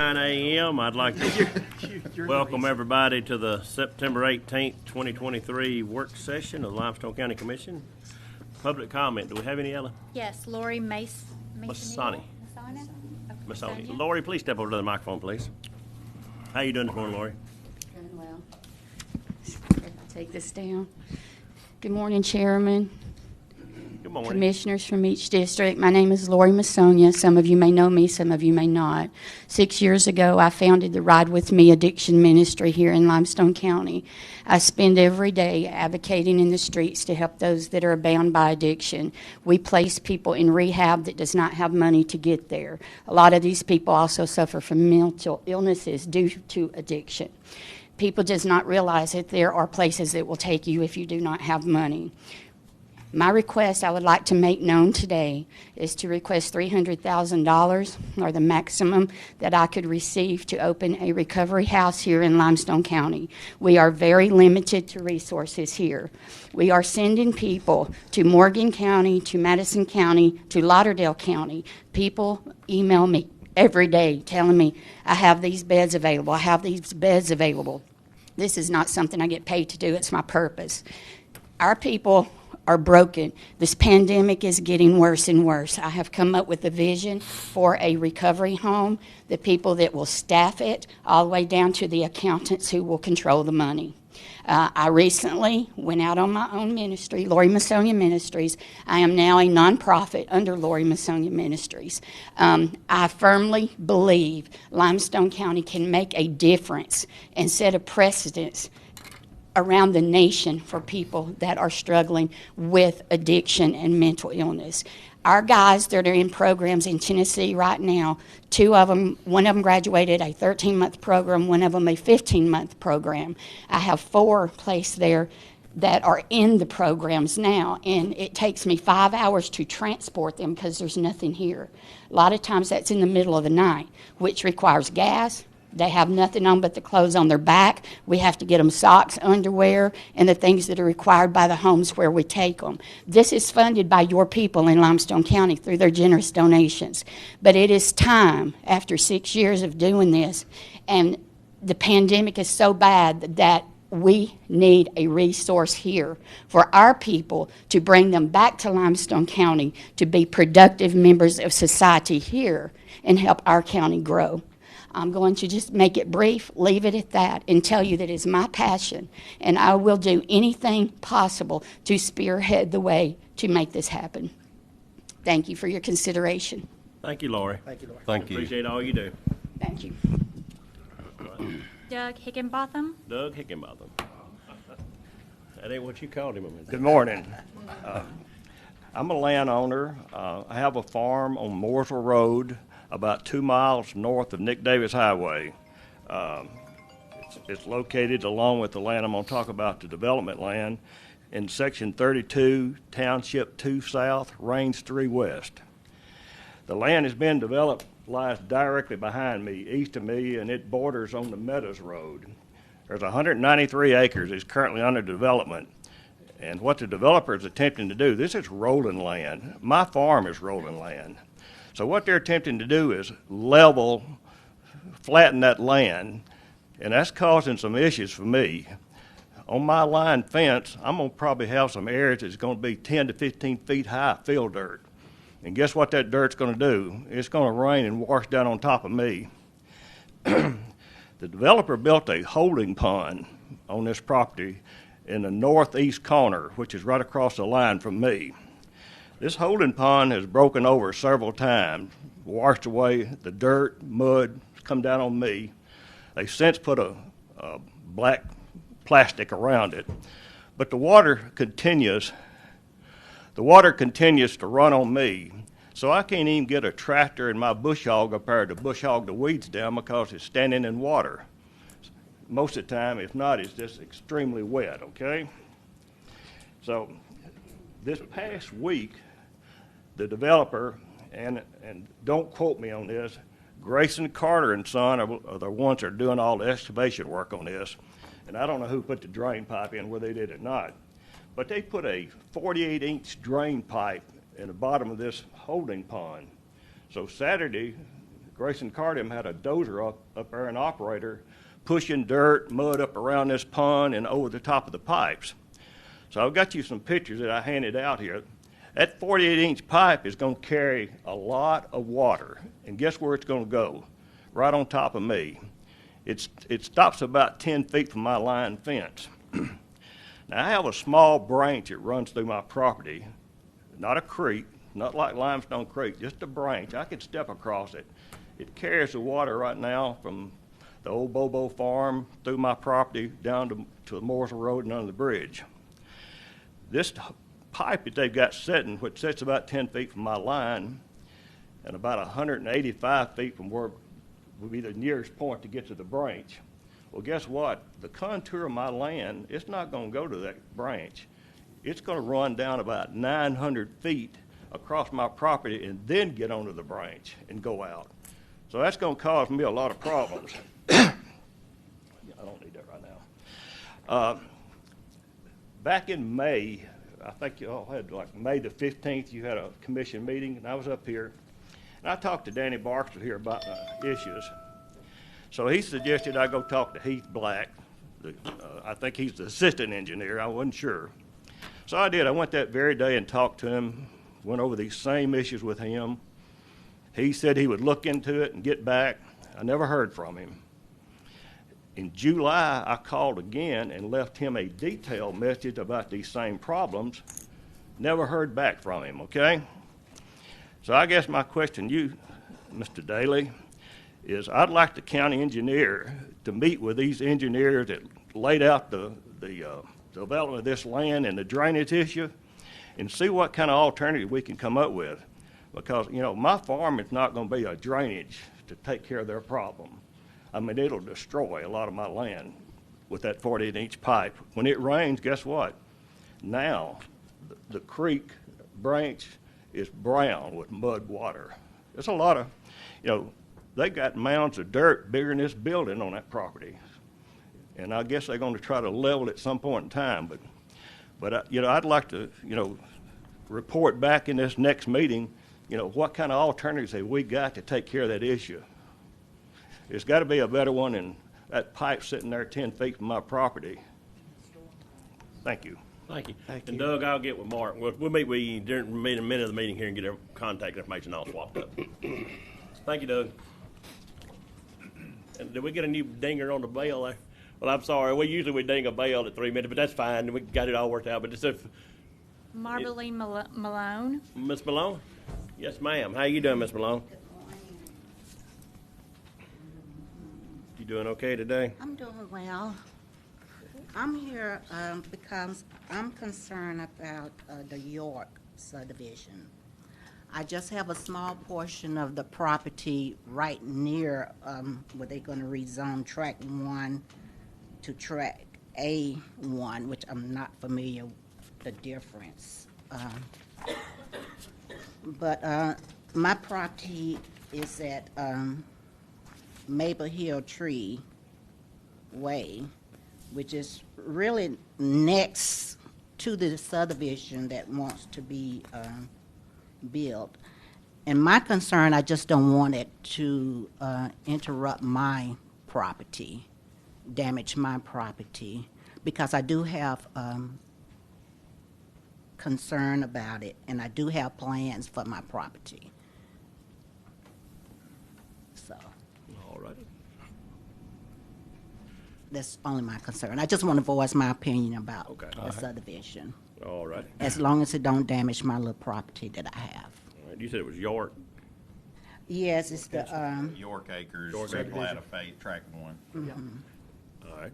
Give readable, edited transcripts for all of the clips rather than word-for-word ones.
9 a.m. I'd like to welcome everybody to the September 18th, 2023 work session of the Limestone County Commission. Public comment. Do we have any, Ella? Yes, Lori Masani. Lori, please step over to the microphone, please. How you doing this morning, Lori? Doing well. If I take this down. Good morning, Chairman. Good morning. Commissioners from each district. My name is Lori Masonia. Some of you may know me, some of you may not. 6 years ago, I founded the Ride With Me Addiction Ministry here in Limestone County. I spend every day advocating in the streets to help those that are bound by addiction. We place people in rehab that does not have money to get there. A lot of these people also suffer from mental illnesses due to addiction. People does not realize that there are places that will take you if you do not have money. My request I would like to make known today is to request $300,000, or the maximum that I could receive, to open a recovery house here in Limestone County. We are very limited to resources here. We are sending people to Morgan County, to Madison County, to Lauderdale County. People email me every day telling me, I have these beds available, I have these beds available. This is not something I get paid to do, it's my purpose. Our people are broken. This pandemic is getting worse and worse. I have come up with a vision for a recovery home, the people that will staff it, all the way down to the accountants who will control the money. I recently went out on my own ministry, Lori Masonia Ministries. I am now a nonprofit under Lori Masonia Ministries. I firmly believe Limestone County can make a difference and set a precedence around the nation for people that are struggling with addiction and mental illness. Our guys that are in programs in Tennessee right now, one of them graduated a 13-month program, one of them a 15-month program. I have 4 placed there that are in the programs now, and it takes me 5 hours to transport them because there's nothing here. A lot of times that's in the middle of the night, which requires gas. They have nothing on but the clothes on their back. We have to get them socks, underwear, and the things that are required by the homes where we take them. This is funded by your people in Limestone County through their generous donations. But it is time, after 6 years of doing this, and the pandemic is so bad that we need a resource here for our people to bring them back to Limestone County to be productive members of society here and help our county grow. I'm going to just make it brief, leave it at that, and tell you that it is my passion, and I will do anything possible to spearhead the way to make this happen. Thank you for your consideration. Thank you, Lori. Thank you, Lori. Thank you. Appreciate all you do. Thank you. Doug Higginbotham. Doug Hickenbotham. That ain't what you called him. Good morning. I'm a landowner. I have a farm on Mooresville Road, about 2 miles north of Nick Davis Highway. It's located along with the land I'm going to talk about, the development land, in Section 32, Township 2 South, Range 3 West. The land has been developed, lies directly behind me, east of me, and it borders on the Meadows Road. There's 193 acres that's currently under development. And what the developer is attempting to do, this is rolling land. My farm is rolling land. So what they're attempting to do is flatten that land, and that's causing some issues for me. On my line fence, I'm going to probably have some areas that's going to be 10 to 15 feet high field dirt. And guess what that dirt's going to do? It's going to rain and wash down on top of me. The developer built a holding pond on this property in the northeast corner, which is right across the line from me. This holding pond has broken over several times, washed away the dirt, mud, come down on me. They since put a black plastic around it, but the water continues to run on me, so I can't even get a tractor and my bush hog up there to bush hog the weeds down because it's standing in water. Most of the time, if not, it's just extremely wet, okay? So this past week, the developer, and don't quote me on this, Grayson Carter and Son are the ones that are doing all the excavation work on this. And I don't know who put the drain pipe in, whether they did or not. But they put a 48-inch drain pipe in the bottom of this holding pond. So Saturday, Grayson Cardim had a dozer up there, an operator, pushing dirt, mud up around this pond and over the top of the pipes. So I've got you some pictures that I handed out here. That 48-inch pipe is going to carry a lot of water. And guess where it's going to go? Right on top of me. It stops about 10 feet from my line fence. Now, I have a small branch that runs through my property, not a creek, not like Limestone Creek, just a branch. I could step across it. It carries the water right now from the old Bobo farm through my property down to the Mooresville Road and under the bridge. This pipe that they've got setting, which sits about 10 feet from my line and about 185 feet from where would be the nearest point to get to the branch. Well, guess what? The contour of my land, it's not going to go to that branch. It's going to run down about 900 feet across my property and then get onto the branch and go out. So that's going to cause me a lot of problems. I don't need that right now. Back in May, I think you all had like May the 15th, you had a commission meeting, and I was up here. And I talked to Danny Barker here about issues. So he suggested I go talk to Heath Black. I think he's the assistant engineer. I wasn't sure. So I did. I went that very day and talked to him, went over these same issues with him. He said he would look into it and get back. I never heard from him. In July, I called again and left him a detailed message about these same problems. Never heard back from him, okay? So I guess my question to you, Mr. Daly, is I'd like the county engineer to meet with these engineers that laid out the development of this land and the drainage issue and see what kind of alternative we can come up with. Because, you know, my farm is not going to be a drainage to take care of their problem. I mean, it'll destroy a lot of my land with that 48-inch pipe. When it rains, guess what? Now, the creek branch is brown with mud water. There's a lot of, you know, they got mounds of dirt bigger than this building on that property. And I guess they're going to try to level it at some point in time. But you know, I'd like to, you know, report back in this next meeting, you know, what kind of alternatives have we got to take care of that issue? There's got to be a better one than that pipe sitting there 10 feet from my property. Thank you. Thank you. And Doug, I'll get with Mark. We'll meet with you during a minute of the meeting here and get our contact information all swapped up. Thank you, Doug. And did we get a new dinger on the bell there? Well, I'm sorry. We ding a bell at 3 minutes, but that's fine. We got it all worked out. But it's Marbeline Malone. Miss Malone? Yes, ma'am. How you doing, Miss Malone? You doing okay today? I'm doing well. I'm here because I'm concerned about the York subdivision. I just have a small portion of the property right near where they're going to rezone track 1 to track A1, which I'm not familiar with the difference. But my property is at Maple Hill Tree Way, which is really next to the subdivision that wants to be built. And my concern, I just don't want it to interrupt my property, damage my property, because I do have concern about it, and I do have plans for my property. So. All right. That's only my concern. I just want to voice my opinion about Okay. the subdivision, All right. as long as it don't damage my little property that I have. All right. You said it was York. Yes, it's the, York Acres, York Red Acres. Plat of Faith, Track 1. All right.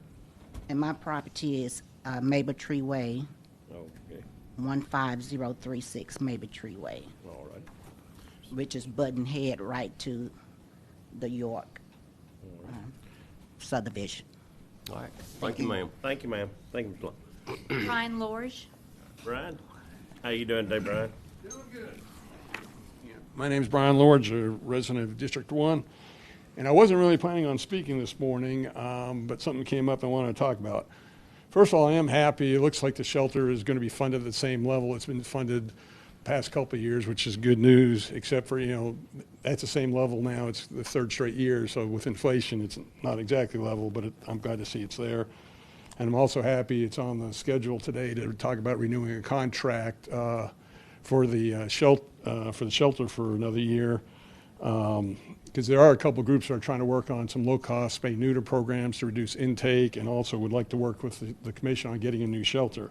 and my property is Maple Tree Way, Okay. 15036 Maple Tree Way, All right. which is button head right to the York subdivision. All right. Thank you, ma'am. Thank you, ma'am. Thank you, Ms. Malone. Brian Lorge. Brian? How you doing today, Brian? My name's Brian Lords, a resident of District 1, and I wasn't really planning on speaking this morning, but something came up I wanted to talk about. First of all, I am happy. It looks like the shelter is going to be funded at the same level it's been funded past couple of years, which is good news, except for, that's the same level now. It's the third straight year, so with inflation, it's not exactly level, but I'm glad to see it's there. And I'm also happy it's on the schedule today to talk about renewing a contract for the shelter for another year. Because there are a couple of groups that are trying to work on some low-cost spay-neuter programs to reduce intake, and also would like to work with the commission on getting a new shelter.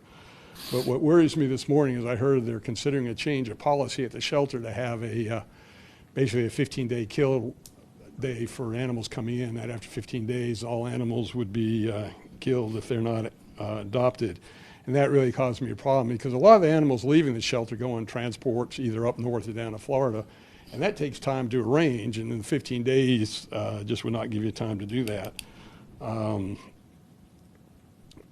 But what worries me this morning is I heard they're considering a change of policy at the shelter to have basically a 15-day kill day for animals coming in. That after 15 days, all animals would be killed if they're not adopted. And that really caused me a problem because a lot of the animals leaving the shelter go on transports either up north or down to Florida. And that takes time to arrange, and in 15 days just would not give you time to do that.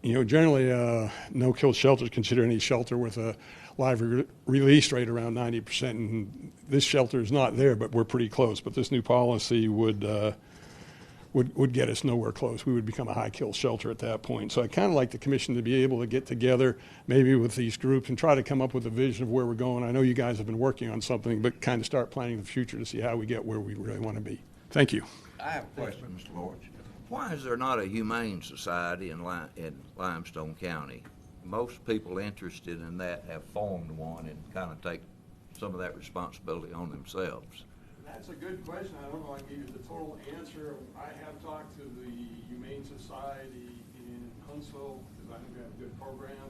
Generally, no-kill shelters consider any shelter with a live release rate around 90%, and this shelter is not there, but we're pretty close. But this new policy would get us nowhere close. We would become a high-kill shelter at that point. So I kind of like the commission to be able to get together, maybe with these groups, and try to come up with a vision of where we're going. I know you guys have been working on something, but kind of start planning the future to see how we get where we really want to be. Thank you. I have a question, Mr. Lawrence. Why is there not a humane society in Limestone County? Most people interested in that have formed one and kind of take some of that responsibility on themselves. That's a good question. I don't know if I can give you the total answer. I have talked to the Humane Society in Huntsville because I think they have a good program.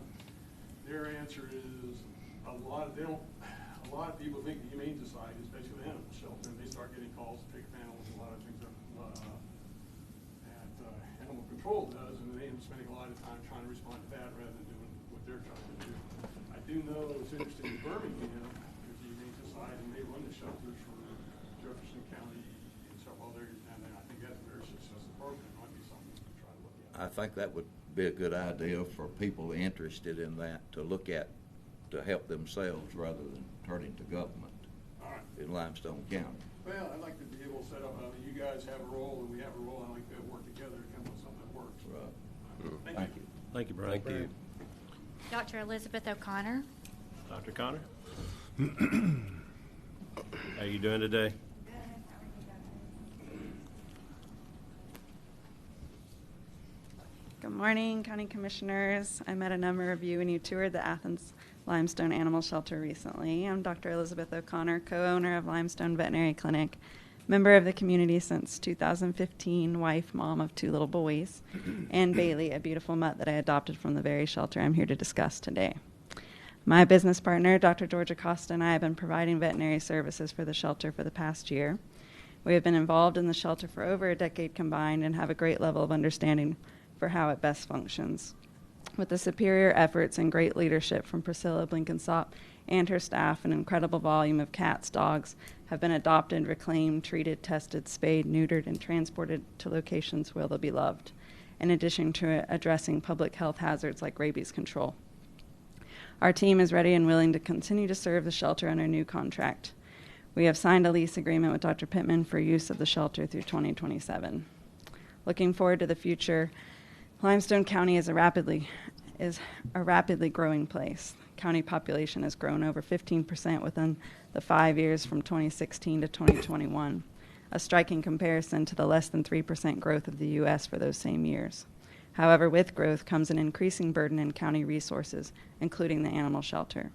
Their answer is a lot of people think the Humane Society is basically an animal shelter, and they start getting calls to pick up animals. A lot of things that animal control does, and they end up spending a lot of time trying to respond to that rather than doing what they're trying to do. I do know it's interesting in Birmingham, there's the Humane Society, and they run the shelters for Jefferson County and several others, and I think that's a very successful program. It might be something to try to look at. I think that would be a good idea for people interested in that to look at to help themselves rather than turning to government in Limestone County. Well, I'd like to be able to set up, you guys have a role and we have a role, and I'd like to work together to come up with something that works. Right. Thank you. Thank you, Brian. Thank you. Dr. Elizabeth O'Connor. Dr. Connor? How you doing today? Good morning, County Commissioners. I met a number of you when you toured the Athens Limestone Animal Shelter recently. I'm Dr. Elizabeth O'Connor, co-owner of Limestone Veterinary Clinic, member of the community since 2015, wife, mom of 2 little boys, and Bailey, a beautiful mutt that I adopted from the very shelter I'm here to discuss today. My business partner, Dr. Georgia Costa, and I have been providing veterinary services for the shelter for the past year. We have been involved in the shelter for over a decade combined and have a great level of understanding for how it best functions. With the superior efforts and great leadership from Priscilla Blinkensop and her staff, an incredible volume of cats, dogs have been adopted, reclaimed, treated, tested, spayed, neutered, and transported to locations where they'll be loved, in addition to addressing public health hazards like rabies control. Our team is ready and willing to continue to serve the shelter under new contract. We have signed a lease agreement with Dr. Pittman for use of the shelter through 2027. Looking forward to the future, Limestone County is a rapidly growing place. County population has grown over 15% within the 5 years from 2016 to 2021, a striking comparison to the less than 3% growth of the U.S. for those same years. However, with growth comes an increasing burden in county resources, including the animal shelter.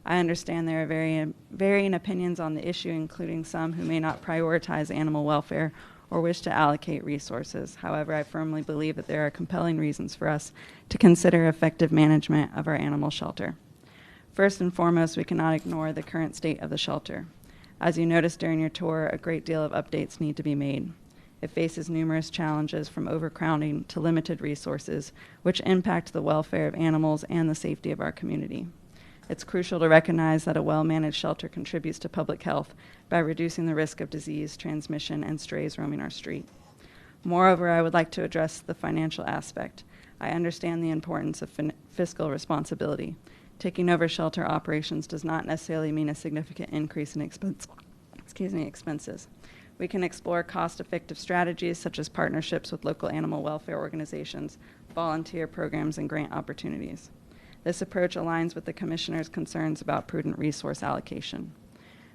I understand there are varying opinions on the issue, including some who may not prioritize animal welfare or wish to allocate resources. However, I firmly believe that there are compelling reasons for us to consider effective management of our animal shelter. First and foremost, we cannot ignore the current state of the shelter. As you noticed during your tour, a great deal of updates need to be made. It faces numerous challenges from overcrowding to limited resources, which impact the welfare of animals and the safety of our community. It's crucial to recognize that a well-managed shelter contributes to public health by reducing the risk of disease transmission and strays roaming our street. Moreover, I would like to address the financial aspect. I understand the importance of fiscal responsibility. Taking over shelter operations does not necessarily mean a significant increase in expenses. We can explore cost-effective strategies such as partnerships with local animal welfare organizations, volunteer programs, and grant opportunities. This approach aligns with the Commissioner's concerns about prudent resource allocation.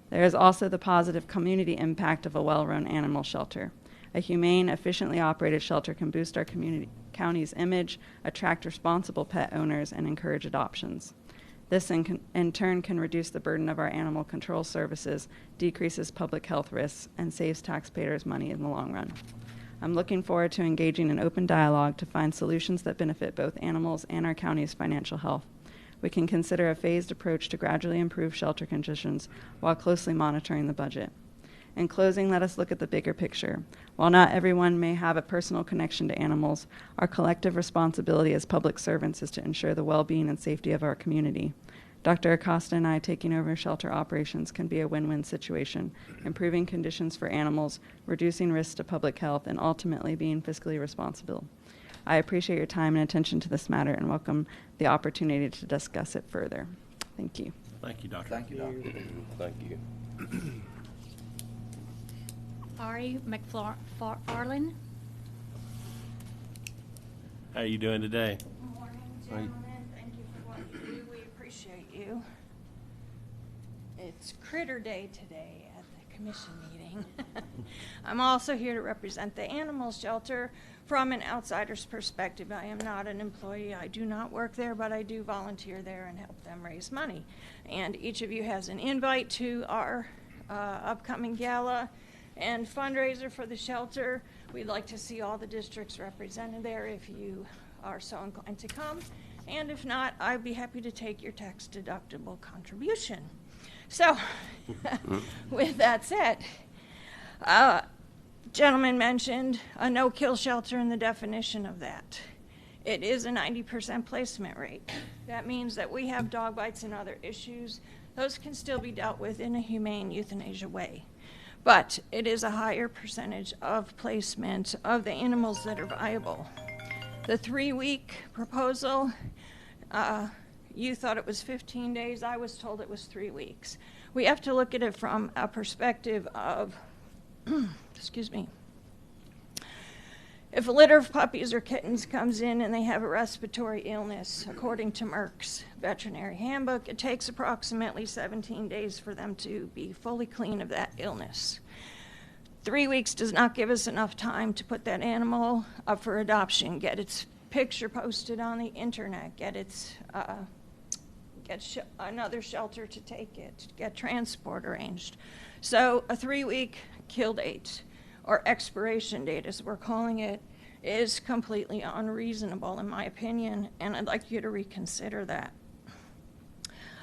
There is also the positive community impact of a well-run animal shelter. A humane, efficiently operated shelter can boost our county's image, attract responsible pet owners, and encourage adoptions. This in turn can reduce the burden of our animal control services, decreases public health risks, and saves taxpayers money in the long run. I'm looking forward to engaging in open dialogue to find solutions that benefit both animals and our county's financial health. We can consider a phased approach to gradually improve shelter conditions while closely monitoring the budget. In closing, let us look at the bigger picture. While not everyone may have a personal connection to animals, our collective responsibility as public servants is to ensure the well-being and safety of our community. Dr. Acosta and I taking over shelter operations can be a win-win situation, improving conditions for animals, reducing risks to public health, and ultimately being fiscally responsible. I appreciate your time and attention to this matter and welcome the opportunity to discuss it further. Thank you. Thank you, Doctor. Thank you, Doctor. Thank you. Ari McFarland. How are you doing today? Good morning, gentlemen. Thank you for what you do. We appreciate you. It's Critter Day today at the commission meeting. I'm also here to represent the animal shelter from an outsider's perspective. I am not an employee. I do not work there, but I do volunteer there and help them raise money. And each of you has an invite to our upcoming gala and fundraiser for the shelter. We'd like to see all the districts represented there if you are so inclined to come. And if not, I'd be happy to take your tax-deductible contribution. So, with that said, gentleman mentioned a no-kill shelter and the definition of that. It is a 90% placement rate. That means that we have dog bites and other issues. Those can still be dealt with in a humane euthanasia way. But it is a higher percentage of placement of the animals that are viable. The 3-week proposal, you thought it was 15 days. I was told it was 3 weeks. We have to look at it from a perspective of, excuse me, if a litter of puppies or kittens comes in and they have a respiratory illness, according to Merck's veterinary handbook, it takes approximately 17 days for them to be fully clean of that illness. 3 weeks does not give us enough time to put that animal up for adoption, get its picture posted on the internet, get its another shelter to take it, get transport arranged. So a 3-week kill date, or expiration date as we're calling it, is completely unreasonable in my opinion, and I'd like you to reconsider that.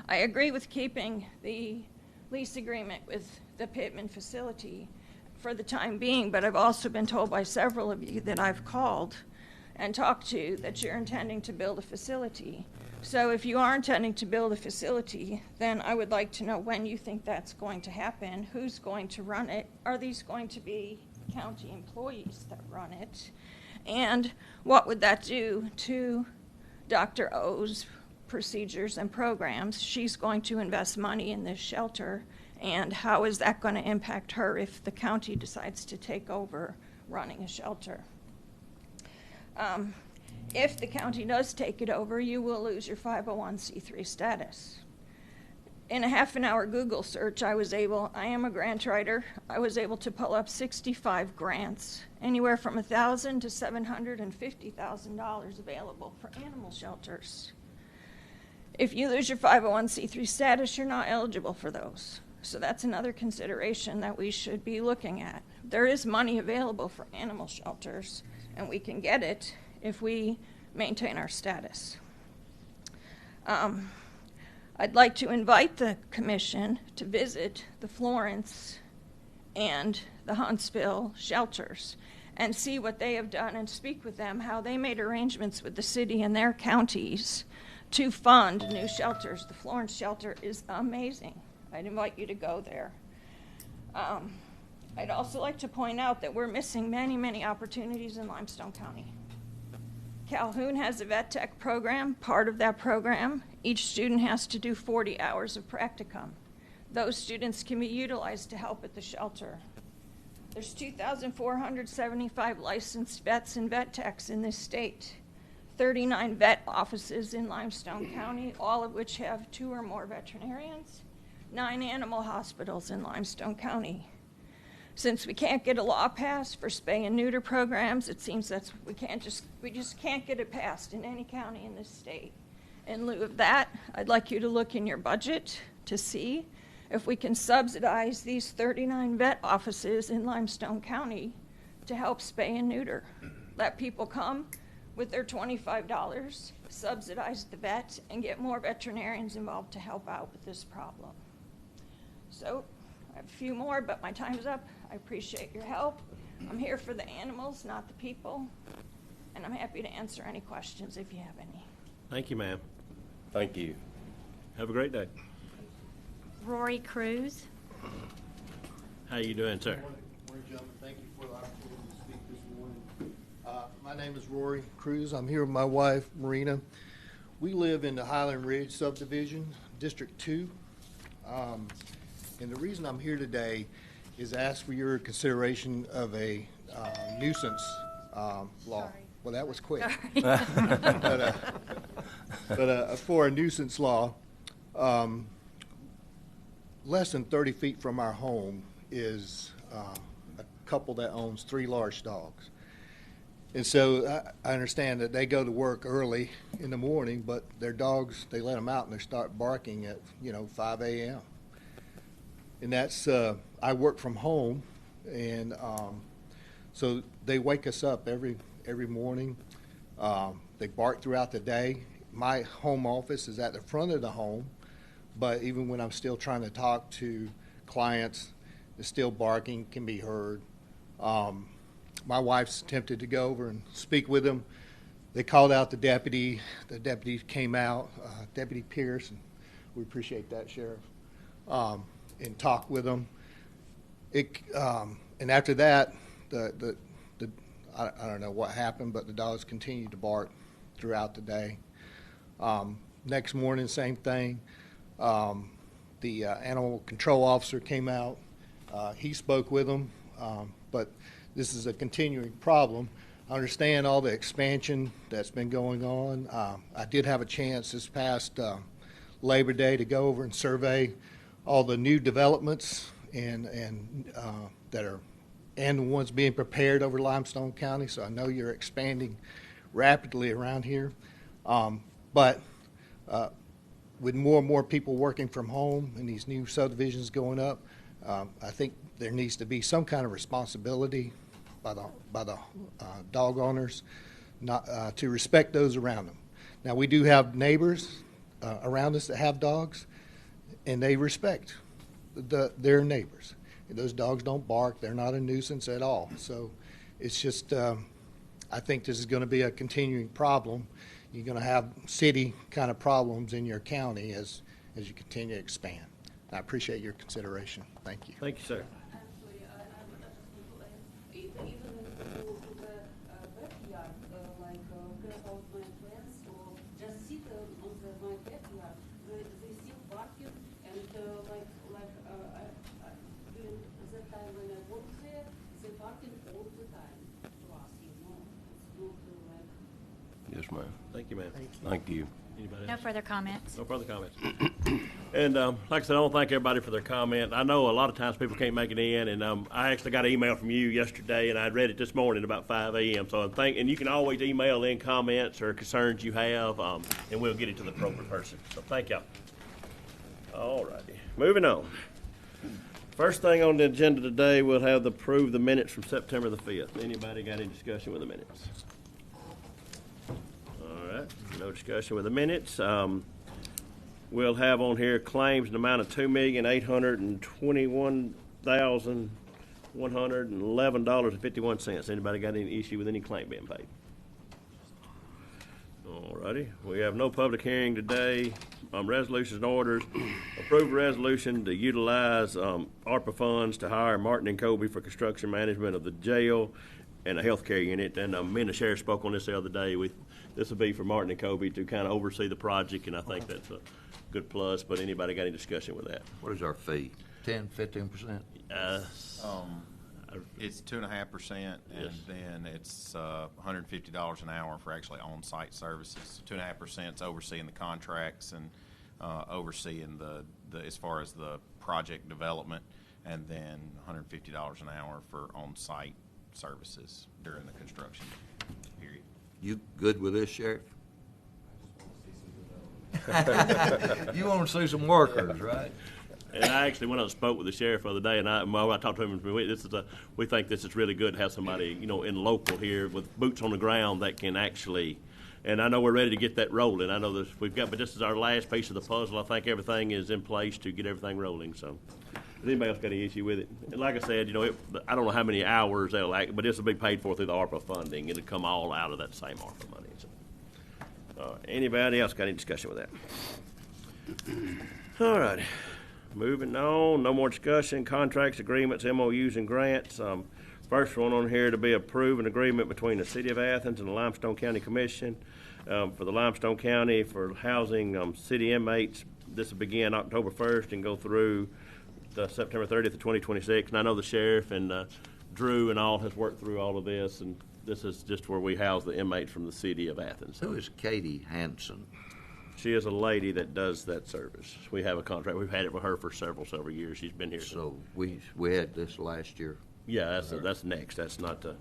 I agree with keeping the lease agreement with the Pittman facility for the time being, but I've also been told by several of you that I've called and talked to that you're intending to build a facility. So if you are intending to build a facility, then I would like to know when you think that's going to happen, who's going to run it, are these going to be county employees that run it, and what would that do to Dr. O's procedures and programs? She's going to invest money in this shelter, and how is that going to impact her if the county decides to take over running a shelter? If the county does take it over, you will lose your 501c3 status. In a half-an-hour Google search, I am a grant writer, I was able to pull up 65 grants, anywhere from $1,000 to $750,000 available for animal shelters. If you lose your 501c3 status, you're not eligible for those. So that's another consideration that we should be looking at. There is money available for animal shelters, and we can get it if we maintain our status. I'd like to invite the commission to visit the Florence and the Huntsville shelters and see what they have done and speak with them, how they made arrangements with the city and their counties to fund new shelters. The Florence shelter is amazing. I'd invite you to go there. I'd also like to point out that we're missing many, many opportunities in Limestone County. Calhoun has a vet tech program. Part of that program, each student has to do 40 hours of practicum. Those students can be utilized to help at the shelter. There's 2,475 licensed vets and vet techs in this state. 39 vet offices in Limestone County, all of which have 2 or more veterinarians, 9 animal hospitals in Limestone County. Since we can't get a law passed for spay and neuter programs, it seems we just can't get it passed in any county in this state. In lieu of that, I'd like you to look in your budget to see if we can subsidize these 39 vet offices in Limestone County to help spay and neuter. Let people come with their $25, subsidize the vet, and get more veterinarians involved to help out with this problem. So, I have a few more, but my time's up. I appreciate your help. I'm here for the animals, not the people, and I'm happy to answer any questions if you have any. Thank you, ma'am. Thank you. Have a great day. Rory Cruz. How you doing, sir? Morning, gentlemen. Thank you for the opportunity to speak this morning. My name is Rory Cruz. I'm here with my wife, Marina. We live in the Highland Ridge subdivision, District 2. And the reason I'm here today is to ask for your consideration of a nuisance law. Sorry. Well, that was quick. Sorry. But for a nuisance law, less than 30 feet from our home is a couple that owns 3 large dogs. And so I understand that they go to work early in the morning, but their dogs, they let them out and they start barking at, 5 a.m. And that's, I work from home, and so they wake us up every morning. They bark throughout the day. My home office is at the front of the home, but even when I'm still trying to talk to clients, the still barking can be heard. My wife's attempted to go over and speak with them. They called out the deputy. The deputy came out, Deputy Pierce, and we appreciate that, Sheriff, and talked with them. And after that, I don't know what happened, but the dogs continued to bark throughout the day. Next morning, same thing. The animal control officer came out. He spoke with them, but this is a continuing problem. I understand all the expansion that's been going on. I did have a chance this past Labor Day to go over and survey all the new developments and that are, and the ones being prepared over Limestone County. So I know you're expanding rapidly around here, but with more and more people working from home and these new subdivisions going up, I think there needs to be some kind of responsibility by the dog owners not to respect those around them. Now, we do have neighbors around us that have dogs, and they respect their neighbors. Those dogs don't bark. They're not a nuisance at all. So it's just, I think this is going to be a continuing problem. You're going to have city kind of problems in your county as you continue to expand. I appreciate your consideration. Thank you. Thank you, sir. Yes, ma'am. Thank you, ma'am. Thank you. Anybody No else? further comments. No further comments. And like I said, I want to thank everybody for their comment. I know a lot of times people can't make it in, and I actually got an email from you yesterday, and I read it this morning about 5 a.m. So and you can always email in comments or concerns you have, and we'll get it to the appropriate person. So thank y'all. All righty. Moving on. First thing on the agenda today, we'll have the approve the minutes from September the 5th. Anybody got any discussion with the minutes? All right, no discussion with the minutes. We'll have on here claims in the amount of $2,821,111.51. Anybody got any issue with any claim being paid? All righty, we have no public hearing today. Resolutions and orders. Approve resolution to utilize ARPA funds to hire Martin and Kobe for construction management of the jail and a healthcare unit. And me and the sheriff spoke on this the other day. This will be for Martin and Kobe to kind of oversee the project, and I think that's a good plus. But anybody got any discussion with that? What is our fee? 10, 15%? It's 2.5%, and Yes. then it's $150 an hour for actually on-site services. 2.5% is overseeing the contracts and overseeing the as far as the project development, and then $150 an hour for on-site services during the construction period. You good with this, Sheriff? You want to see some workers, right? And I actually went out and spoke with the sheriff the other day, and I talked to him. We think this is really good to have somebody, in local here with boots on the ground that can actually. And I know we're ready to get that rolling. I know but this is our last piece of the puzzle. I think everything is in place to get everything rolling. So, does anybody else got any issue with it? And like I said, I don't know how many hours they'll but this will be paid for through the ARPA funding. It'll come all out of that same ARPA money. So, anybody else got any discussion with that? All right. Moving on, no more discussion, contracts, agreements, MOUs, and grants. First one on here to be approve an agreement between the City of Athens and the Limestone County Commission for the Limestone County for housing city inmates. This will begin October 1st and go through September 30th of 2026. And I know the sheriff and Drew and all has worked through all of this, and this is just where we house the inmates from the City of Athens. Who is Katie Hanson? She is a lady that does that service. We have a contract. We've had it with her for several years. She's been here. So we had this last year. Yeah, that's next. That's not the.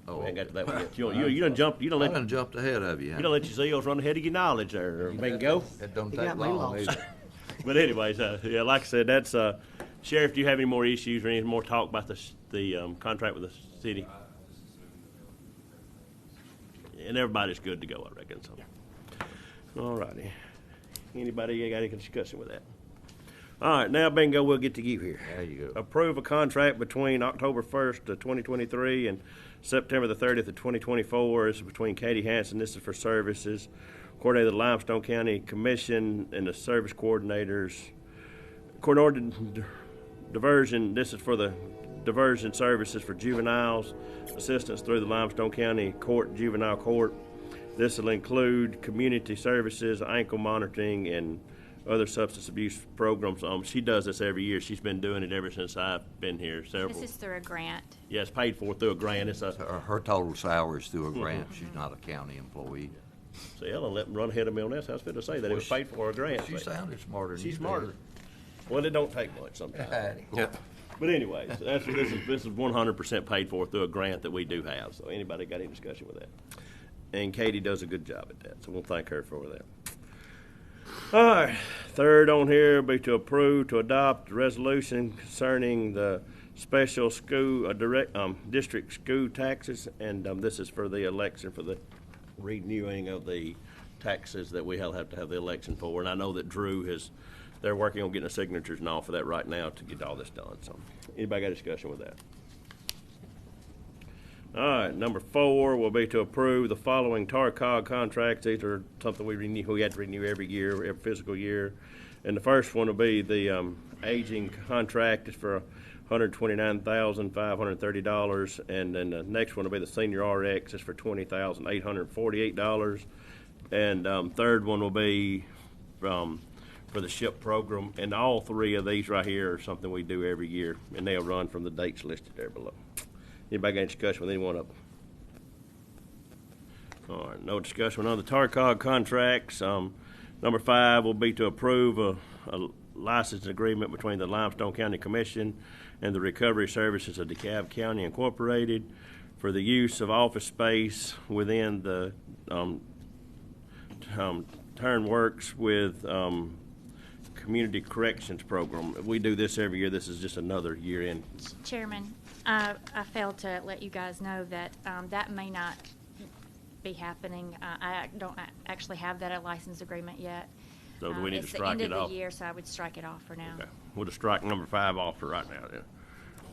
Oh, we ain't got to that one yet. You done jumped. You don't I let. done jumped ahead of you. You don't let your zeals run ahead of your knowledge there. Bingo. It don't You take got me long lost. either. But anyways, yeah, like I said, that's Sheriff. Do you have any more issues or any more talk about the contract with the city? And everybody's good to go, I reckon. So, all righty. Anybody got any discussion with that? All right, now, Bingo, we'll get to you here. There you go. Approve a contract between October 1st of 2023 and September the 30th of 2024. This is between Katie Hanson. This is for services. Coordinator of the Limestone County Commission and the service coordinators. Coordinated diversion. This is for the diversion services for juveniles, assistance through the Limestone County Juvenile Court. This will include community services, ankle monitoring, and other substance abuse programs. She does this every year. She's been doing it ever since I've been here. Several. This is through a grant. Yeah, it's paid for through a grant. It's a. Her total salary is through a grant. She's not a county employee. See, Ellen let them run ahead of me on this. I was going to say that it was paid for a grant. She sounded smarter than She's you smarter. did. Well, it don't take much sometimes. But anyways, this is 100% paid for through a grant that we do have. So anybody got any discussion with that? And Katie does a good job at that, so we'll thank her for that. All right, third on here will be to approve to adopt a resolution concerning the special school district school taxes, and this is for the election for the renewing of the taxes that we have to have the election for. And I know that Drew they're working on getting the signatures and all for that right now to get all this done. So, anybody got a discussion with that? All right, number 4 will be to approve the following TARCOG contracts. These are something we have to renew every year, every fiscal year. And the first one will be the aging contract is for $129,530, and then the next one will be the senior RX is for $20,848, and third one will be for the SHIP program. And all 3 of these right here are something we do every year, and they'll run from the dates listed there below. Anybody got any discussion with any one of them? All right, no discussion on the TARCOG contracts. Number 5 will be to approve a license agreement between the Limestone County Commission and the Recovery Services of DeKalb County Incorporated for the use of office space within the Turn Works with Community Corrections Program. We do this every year. This is just another year in. Chairman, I failed to let you guys know that that may not be happening. I don't actually have that license agreement yet. So do we need to strike it off? It's the end of the year, so I would strike it off for now. Okay. We'll just strike number 5 off for right now then.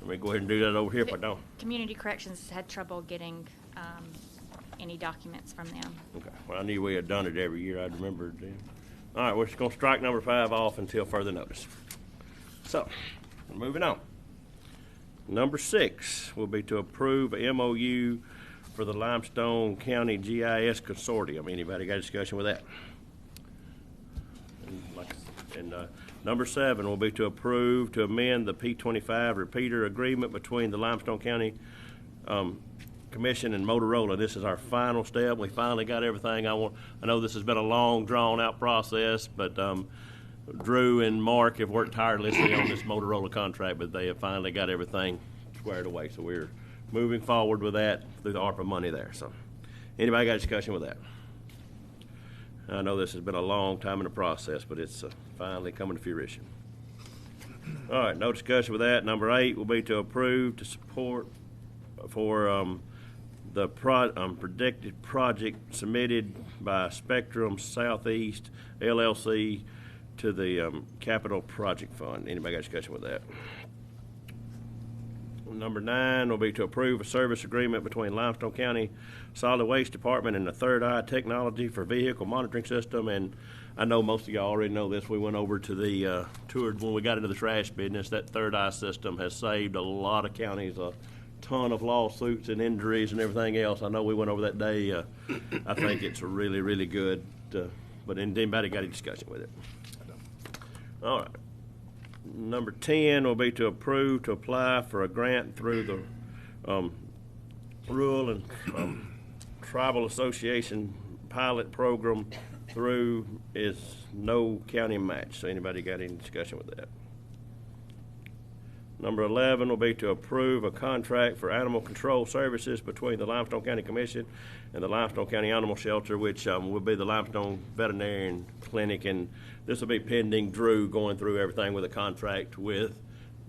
Let me go ahead and do that over here if I don't. Community Corrections had trouble getting any documents from them. Okay. Well, I knew we had done it every year. I'd remembered then. All right, we're just going to strike number 5 off until further notice. So, moving on. Number 6 will be to approve a MOU for the Limestone County GIS Consortium. Anybody got a discussion with that? And Number 7 will be to approve to amend the P25 repeater agreement between the Limestone County Commission and Motorola. This is our final step. We finally got everything. I know this has been a long, drawn-out process, but Drew and Mark have worked tirelessly on this Motorola contract, but they have finally got everything squared away. So we're moving forward with that through the ARPA money there. So anybody got a discussion with that? I know this has been a long time in the process, but it's finally coming to fruition. All right, no discussion with that. Number 8 will be to approve to support for the predicted project submitted by Spectrum Southeast LLC to the Capital Project Fund. Anybody got a discussion with that? Number 9 will be to approve a service agreement between Limestone County Solid Waste Department and the Third Eye Technology for Vehicle Monitoring System. And I know most of y'all already know this. We went over to the tour when we got into the trash business. That Third Eye system has saved a lot of counties a ton of lawsuits and injuries and everything else. I know we went over that day. I think it's really, really good. But anybody got any discussion with it? All right. Number 10 will be to approve to apply for a grant through the Rural and Tribal Association pilot program through is no county match. So anybody got any discussion with that? Number 11 will be to approve a contract for animal control services between the Limestone County Commission and the Limestone County Animal Shelter, which will be the Limestone Veterinarian Clinic. And this will be pending Drew going through everything with a contract with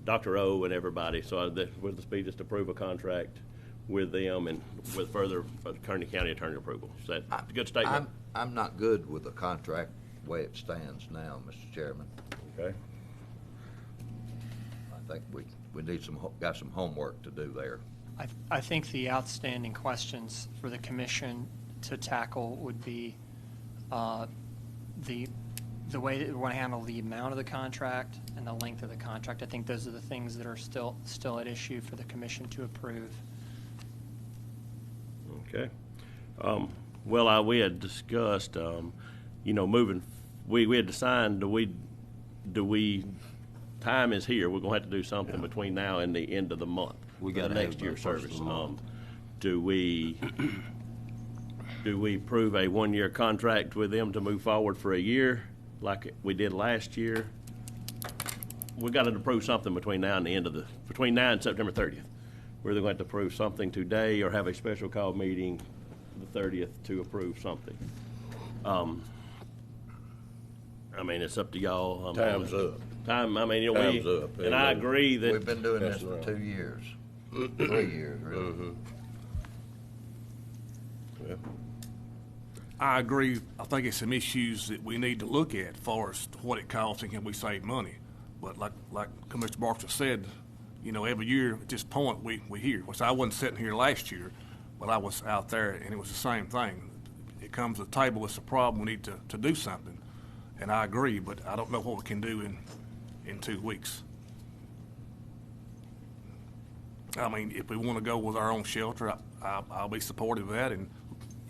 Dr. O and everybody. So will this be just approve a contract with them and with further Kearney County Attorney approval? Is that a good statement? I'm not good with the contract the way it stands now, Mr. Chairman. Okay. I think we need got some homework to do there. I think the outstanding questions for the commission to tackle would be the way that we want to handle the amount of the contract and the length of the contract. I think those are the things that are still at issue for the commission to approve. Okay. Well, we had discussed, moving. We had decided do we time is here. We're going to have to do something between now and the end of the month. We got next year's service. Do we approve a 1-year contract with them to move forward for a year like we did last year? We got to approve something between now and between now and September 30th. We're either going to approve something today or have a special call meeting the 30th to approve something. It's up to y'all. Time's up. Time's up. And I agree that we've been doing this for 2 years, 3 years, really. Mm-hmm. Yeah. I agree. I think it's some issues that we need to look at as far as what it costs and can we save money. But like Commissioner Barker said, every year at this point we hear. Which I wasn't sitting here last year, but I was out there and it was the same thing. It comes to the table, it's a problem, we need to do something. And I agree, but I don't know what we can do in 2 weeks. If we want to go with our own shelter, I'll be supportive of that. And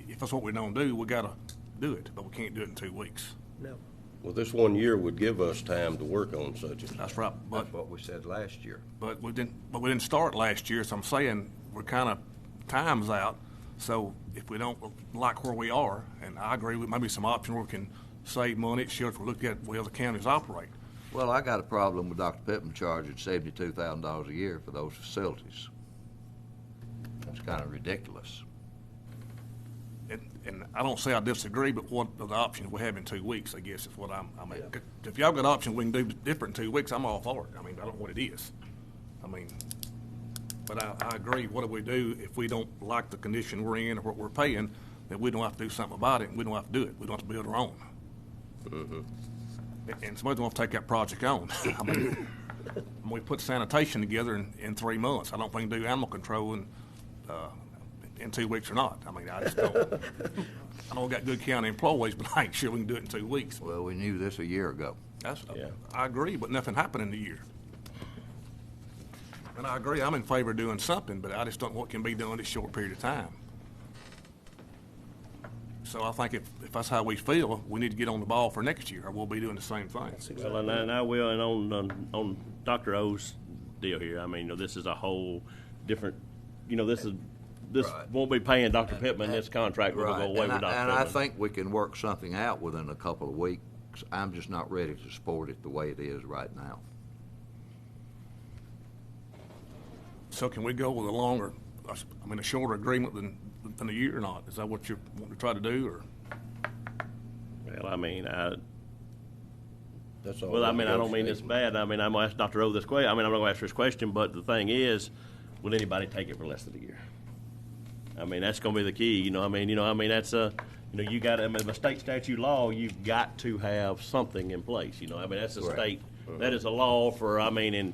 if that's what we don't do, we got to do it. But we can't do it in 2 weeks. no. Well, this 1 year would give us time to work on such a. That's right. But That's what we said last year. But we didn't start last year, so I'm saying we're kind of time's out. So if we don't like where we are, and I agree with maybe some option where we can save money at shelter, look at the way other counties operate. Well, I got a problem with Dr. Pittman charging $72,000 a year for those facilities. That's kind of ridiculous. And I don't say I disagree, but what are the options we have in 2 weeks, I guess, is what I'm at. If y'all got options we can do different in 2 weeks, I'm all for it. I don't know what it is. But I agree. What do we do if we don't like the condition we're in or what we're paying, that we don't have to do something about it and we don't have to do it. We don't have to build our own. Mm-hmm. And somebody don't have to take that project on. We put sanitation together in 3 months. I don't think we can do animal control in 2 weeks or not. I just don't. I know we got good county employees, but I ain't sure we can do it in 2 weeks. Well, we knew this a year ago. I agree, but nothing happened in the year. And I agree, I'm in favor of doing something, but I just don't know what can be done in a short period of time. So I think if that's how we feel, we need to get on the ball for next year, or we'll be doing the same thing. Well, and I will, and on Dr. O's deal here, I mean, this is a whole different, this Right. won't be paying Dr. Pittman this contract, we'll go Right, away and with Dr. I Pittman. think we can work something out within a couple of weeks. I'm just not ready to support it the way it is right now. So can we go with a shorter agreement than a year or not? Is that what you're wanting to try to do, or? Well, I mean, That's all. Well, I mean, I don't mean it's bad. I mean, I'm going to ask Dr. O this question. I mean, I'm not going to ask her this question, but the thing is, will anybody take it for less than a year? I mean, that's going to be the key. That's you got. I mean, the state statute law, you've got to have something in place. I mean, that's a Right. state. That is a law for. I mean, and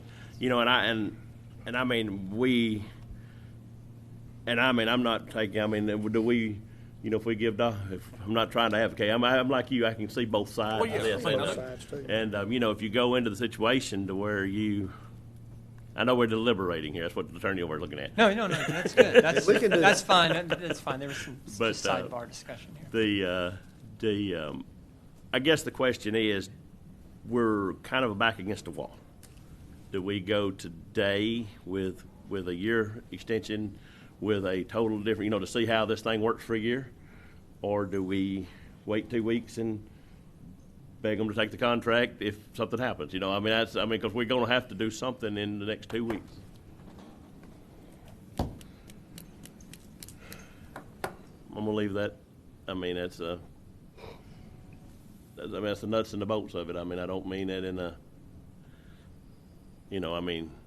I mean we. And I mean, I'm not taking. I mean, do we? If we give, if I'm not trying to advocate, I'm like you. I can see both sides Well, yeah, of this. I mean, And, both sides, too. and if you go into the situation to where I know we're deliberating here. That's what the attorney over is looking at. No, that's good. That's, We can do that's that. fine. That's fine. There was some But, just sidebar discussion here. I guess the question is, we're kind of back against the wall. Do we go today with a year extension, with a total different, to see how this thing works for a year, or do we wait 2 weeks and beg them to take the contract if something happens? Because we're going to have to do something in the next 2 weeks. I'm going to leave that. I mean, that's the nuts and the bolts of it. I mean, I don't mean that in a,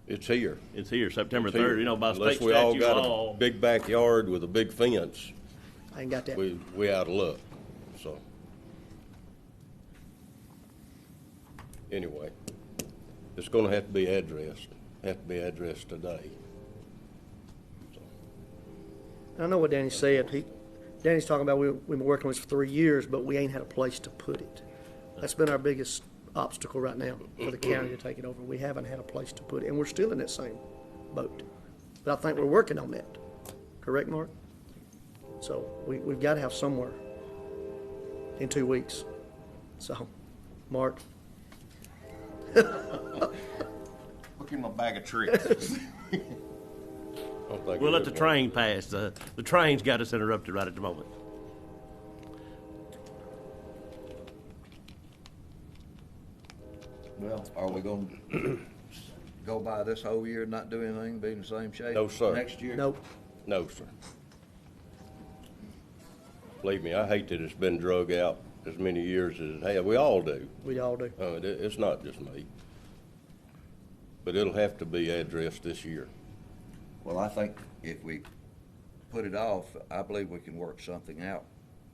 It's here. it's here, September It's here. 3rd, by Unless state we all statute got law. a big backyard with a big fence, I ain't got that. we out of luck, so. Anyway, it's gonna have to be addressed today. I know what Danny said. Danny's talking about we've been working on this for 3 years, but we ain't had a place to put it. That's been our biggest obstacle right now for the county to take it over. We haven't had a place to put it, and we're still in that same boat. But I think we're working on that. Correct, Mark? So we've got to have somewhere in 2 weeks. So, Mark. Look in my bag of tricks. We'll let the train pass. The train's got us interrupted right at the moment. Well, are we gonna go by this whole year and not do anything, be in the same shape? No, sir. Next year? Nope. No, sir. Believe me, I hate that it's been drug out as many years as it has. We all do. We all do. It's not just me. But it'll have to be addressed this year. Well, I think if we put it off, I believe we can work something out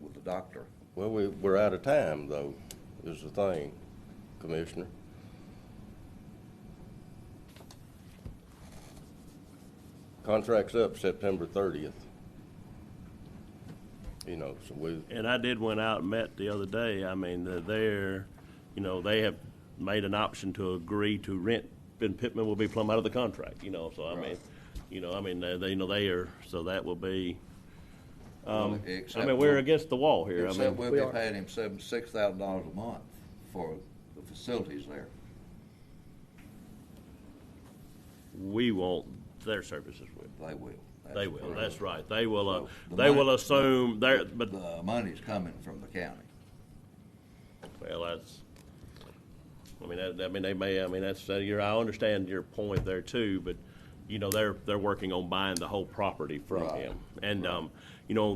with the doctor. Well, we're out of time, though, is the thing, Commissioner. Contract's up September 30th. So And I did went out and met the other day. I mean, they have made an option to agree to rent. Ben Pittman will be plumb out of the contract. So I mean, they are. So that will be. We're against the wall here. Except we'll we be are. paying him $6,000 a month for the facilities there. We want their services with. They will. They will. correct. That's right. They will. So the They will money- assume their. But The money's coming from the county. well, that's. They may. That's. I understand your point there too, but they're working on buying the whole property from Right. him, and on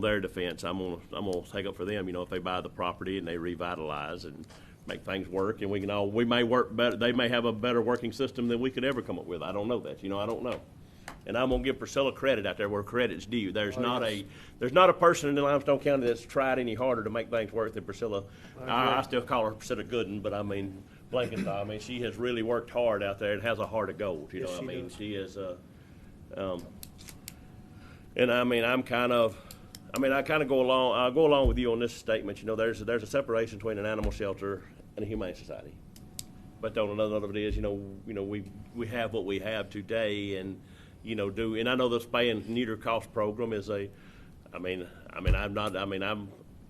their defense, I'm gonna take up for them. If they buy the property and they revitalize and make things work, and we may work better. They may have a better working system than we could ever come up with. I don't know that. I don't know. And I'm gonna give Priscilla credit out there where credit's due. There's not a person in Limestone County that's tried any harder to make things work than Priscilla. I still call her Priscilla Gooden, but Blankenthal. She has really worked hard out there and has a heart of gold. Yes, she does. She is. And I'm kind of. I kind of go along. I'll go along with you on this statement. There's a separation between an animal shelter and a humane society. But on another of it is, we have what we have today, and and I know the spay and neuter cost program is I'm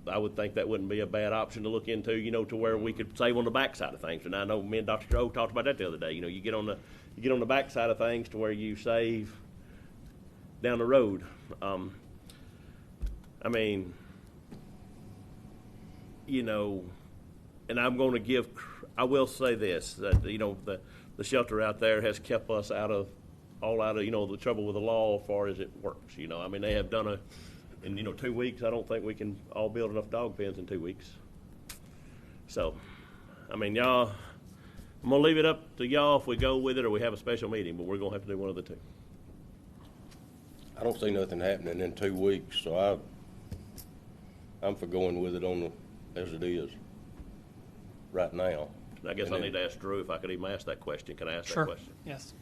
I would think that wouldn't be a bad option to look into, you know, to where we could save on the backside of things. And I know me and Dr. Joe talked about that the other day. You know, you get on the backside of things to where you save down the road. I mean, you know, and I will say this, that, you know, the shelter out there has kept us out of, you know, the trouble with the law as far as it works. You know, I mean, they have done in, you know, 2 weeks, I don't think we can all build enough dog pens in 2 weeks. So, I mean, y'all, I'm going to leave it up to y'all if we go with it or we have a special meeting, but we're going to have to do one of the two. I don't see nothing happening in 2 weeks, so I'm for going with it as it is right now. I guess I need to ask Drew if I could even ask that question. Can I ask Sure. that question? Yes.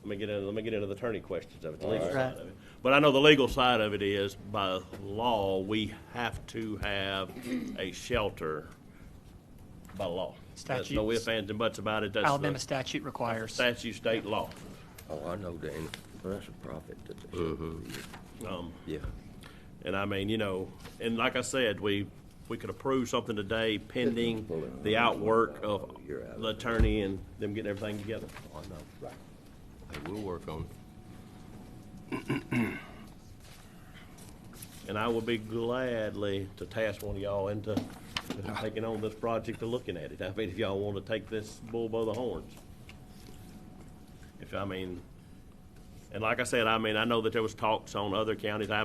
Let me get into the attorney questions of it, the legal Right. side of it. But I know the legal side of it is, by law, we have to have a shelter by law. There's no ifs, ands, and buts about it. That's Alabama statute requires. statute, state law. Oh, I know, Danny. That's a profit that they Yeah. And I mean, you know, and like I said, we could approve something today pending the outwork of the attorney and them getting everything together. I know. Right. Hey, we'll work on it. And I would be gladly to task one of y'all into taking on this project or looking at it. I mean, if y'all want to take this bull by the horns. And like I said, I mean, I know that there was talks on other counties. I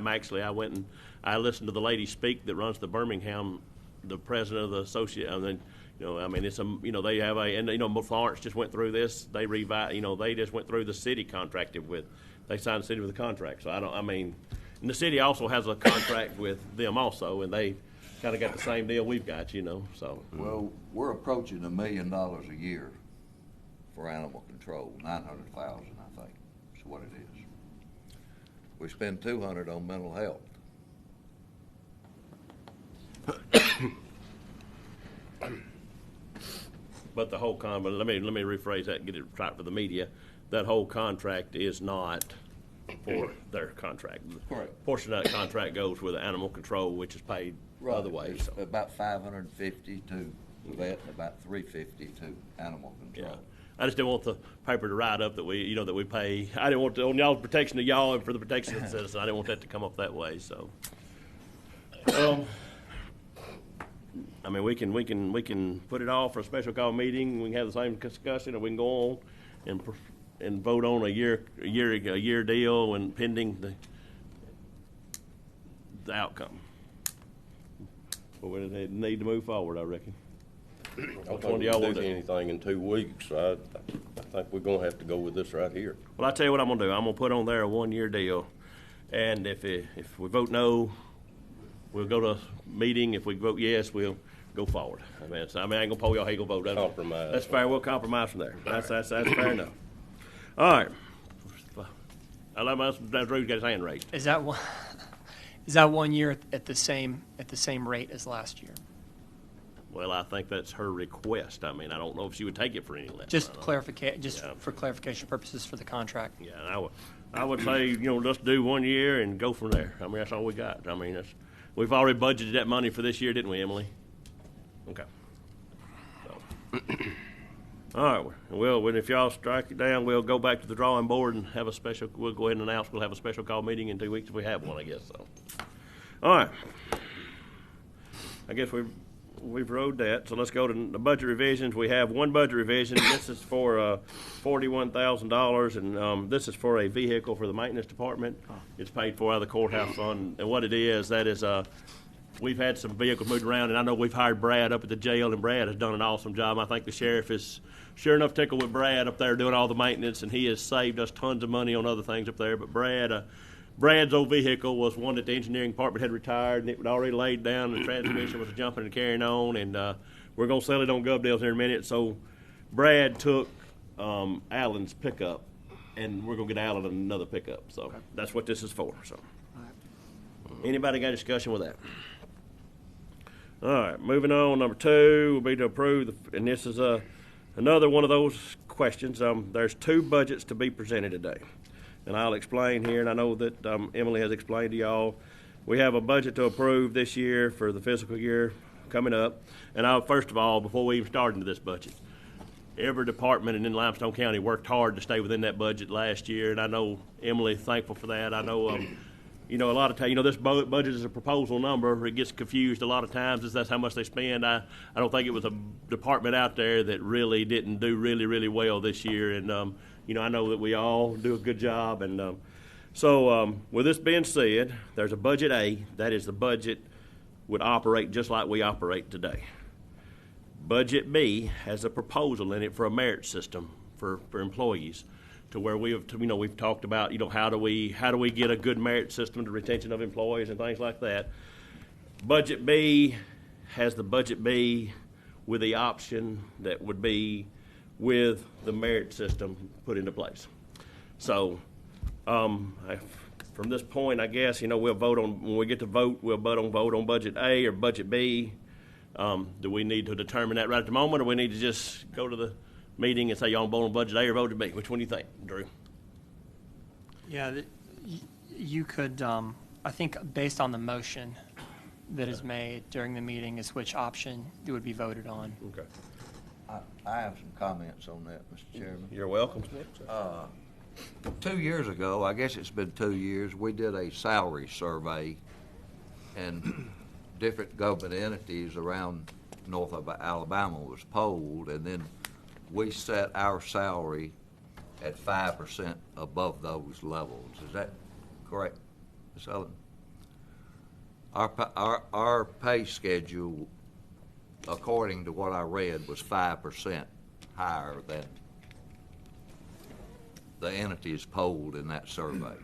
went and I listened to the lady speak that runs the Birmingham, the president of the associate. And then, you know, I mean, they have and you know, Florence just went through this. They just went through the city contracted with. They signed the city with a contract. So and the city also has a contract with them also, and they kind of got the same deal we've got, you know. So Well, we're approaching $1 million a year for animal control, 900,000, I think, is what it is. We spend 200 on mental health. But the whole let me rephrase that and get it right for the media. That whole contract is not for their contract. Correct. Portion of that contract goes with animal control, which is paid other ways. It's about 550 to vet, and about 350 to animal control. Yeah. I just didn't want the paper to write up that we pay. I didn't want on y'all's protection of y'all and for the protection of the citizens. I didn't want that to come up that way. So, I mean, we can put it off for a special call meeting. We can have the same discussion, or we can go on and vote on a year deal and pending the outcome. But we need to move forward, I reckon. I don't think we can do anything in 2 weeks. I think we're gonna have to go with this right here. Well, I tell you what I'm gonna do. I'm gonna put on there a 1-year deal, and if we vote no, we'll go to meeting. If we vote yes, we'll go forward. I ain't gonna pull y'all. Hey, go vote. Compromise. That's fair. We'll compromise from there. That's fair enough. All right. I love my Drew's got his hand raised. Is that 1 year at the same rate as last year? Well, I think that's her request. I mean, I don't know if she would take it for any less. Just for clarification purposes for the contract. Yeah, I would say, you know, let's do 1 year and go from there. I mean, that's all we got. I mean, we've already budgeted that money for this year, didn't we, Emily? Okay. So. All right. Well, if y'all strike it down, we'll go back to the drawing board and have we'll go ahead and announce we'll have a special call meeting in 2 weeks if we have one, I guess. So. All right. I guess we've rode that, so let's go to the budget revisions. We have one budget revision. This is for $41,000, and this is for a vehicle for the maintenance department. It's paid for out of the courthouse fund, and what it is, that is we've had some vehicles moved around, and I know we've hired Brad up at the jail, and Brad has done an awesome job. I think the sheriff is sure enough tickled with Brad up there doing all the maintenance, and he has saved us tons of money on other things up there. But Brad's old vehicle was one that the engineering department had retired, and it was already laid down. The transmission was jumping and carrying on, and we're going to sell it on Gov Deals in a minute. So Brad took Alan's pickup, and we're going to get Alan another pickup. So that's what this is for. So, anybody got a discussion with that? All right, moving on. Number 2 will be to approve, and this is another one of those questions. There's 2 budgets to be presented today. And I'll explain here, and I know that Emily has explained to y'all we have a budget to approve this year for the fiscal year coming up. And first of all, before we even start into this budget, every department in Limestone County worked hard to stay within that budget last year, and I know Emily thankful for that. I know, you know, a lot of times, you know, this budget is a proposal number. It gets confused a lot of times as that's how much they spend. I don't think it was a department out there that really didn't do really well this year, and you know, I know that we all do a good job, and so with this being said, there's a budget A. That is the budget would operate just like we operate today. Budget B has a proposal in it for a merit system for employees, to where we've talked about, you know, how do we get a good merit system to retention of employees and things like that. Budget B has the budget B with the option that would be with the merit system put into place. So from this point, I guess, you know, we'll vote on, when we get to vote, we'll vote on budget A or budget B. Do we need to determine that right at the moment, or we need to just go to the meeting and say, y'all vote on budget A or budget B? Which one do you think, Drew? Yeah, you could, I think based on the motion that is made during the meeting is which option it would be voted on. Okay. I have some comments on that, Mr. Chairman. You're welcome. 2 years ago, I guess it's been 2 years, we did a salary survey, and different government entities around north of Alabama was polled, and then we set our salary at 5% above those levels. Is that correct, Ms. Ellen? Our pay schedule, according to what I read, was 5% higher than the entities polled in that survey.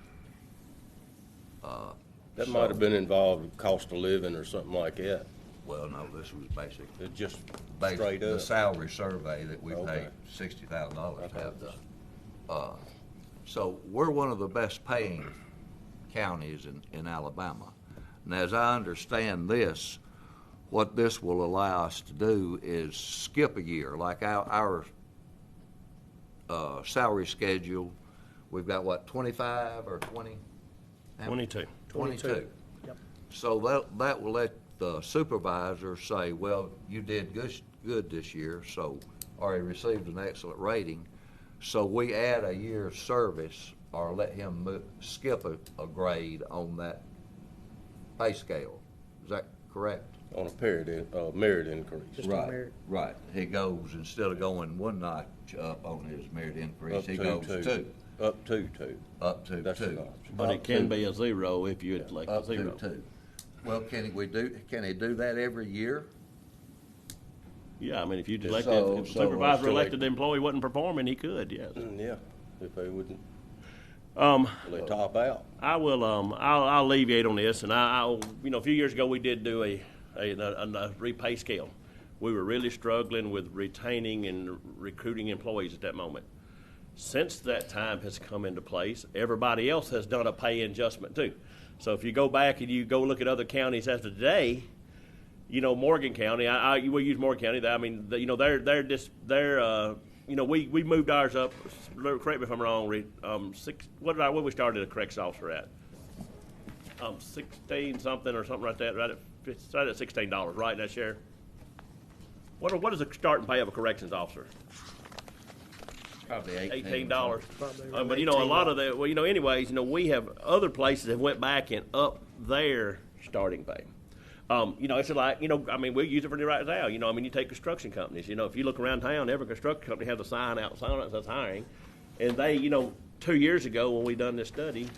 That might have been involved with cost of living or something like that. Well, no, this was basic. It just Basic, straight the up. salary survey that we Okay. paid $60,000 to have done. So we're one of the best paying counties in Alabama. And as I understand this, what this will allow us to do is skip a year, like our salary schedule. We've got what, 25 or 20? 22. 22. Yep. So that will let the supervisor say, well, you did good this year, so, or he received an excellent rating, so we add a year's service or let him skip a grade on that pay scale. Is that correct? On a merit increase. Just on merit. Right. He goes, instead of going one notch up on his merit increase, Up he to goes two. two. Up to two. Up to That's two. an option. But Up it can to- be a zero if you elect a Up zero. to two. Well, can he do that every year? Yeah, I mean, if you So- elected, if the so- supervisor so elected the employee wasn't performing, he could, yes. Yeah, if they wouldn't, Um, they top out. I will, I'll alleviate on this, and I'll, you know, a few years ago, we did do a repay scale. We were really struggling with retaining and recruiting employees at that moment. Since that time has come into place, everybody else has done a pay adjustment too. So if you go back and you go look at other counties as of today, you know, Morgan County, we use Morgan County. I mean, you know, you know, we moved ours up. Correct me if I'm wrong. What we started a corrections officer at? 16 something or something like that. Right at $16, right? That share. What is the starting pay of a corrections officer? Probably $18. Probably But you know, a $18. lot of that. Well, you know, anyways, you know, we have other places that went back and up their starting pay. You know, it's like, you know, I mean, we use it for right now. You know, I mean, you take construction companies. You know, if you look around town, every construction company has a sign outside that says hiring, and they, you know, 2 years ago when we done this study,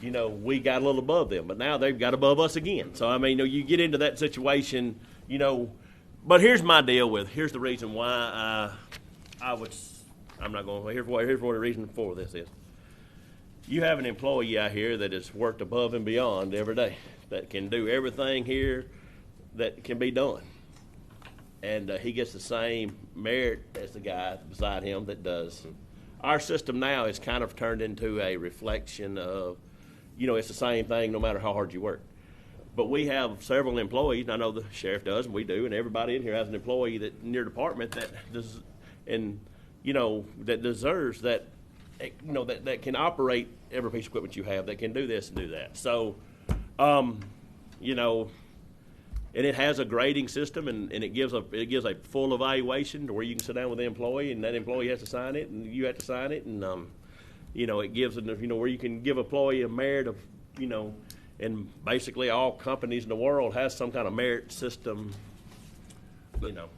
you know, we got a little above them, but now they've got above us again. So I mean, you know, you get into that situation, you know. But here's my deal with. Here's the reason why I would. I'm not going. Here's what the reason for this is. You have an employee out here that has worked above and beyond every day, that can do everything here that can be done, and he gets the same merit as the guy beside him that does. Our system now is kind of turned into a reflection of, you know, it's the same thing no matter how hard you work. But we have several employees, and I know the sheriff does, and we do, and everybody in here has an employee that in their department that does, and you know, that deserves that, you know, that can operate every piece of equipment you have, that can do this and do that. So, you know, and it has a grading system, and it gives a full evaluation to where you can sit down with the employee, and that employee has to sign it, and you have to sign it, and you know, it gives where you can give employee a merit of, you know, and basically all companies in the world has some kind of merit system, you know.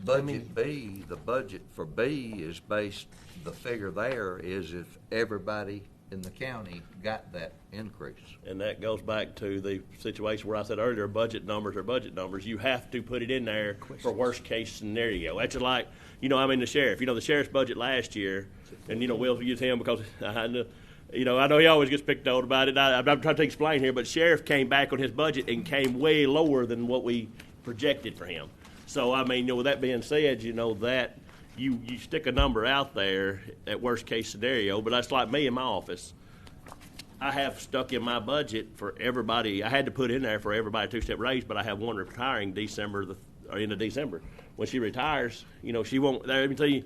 Budget B, the budget for B is based, the figure there is if everybody in the county got that increase. And that goes back to the situation where I said earlier, budget numbers are budget numbers. You have to put it in there for worst case scenario. That's like, you know, I mean, the sheriff. You know, the sheriff's budget last year, and, you know, we'll use him because I know, you know, I know he always gets picked on about it. I'm trying to explain here, but sheriff came back on his budget and came way lower than what we projected for him. So, I mean, you know, with that being said, you know, that you stick a number out there at worst case scenario, but that's like me in my office. I have stuck in my budget for everybody. I had to put in there for everybody a two-step raise, but I have one retiring end of December. When she retires, you know, she won't. Let me tell you,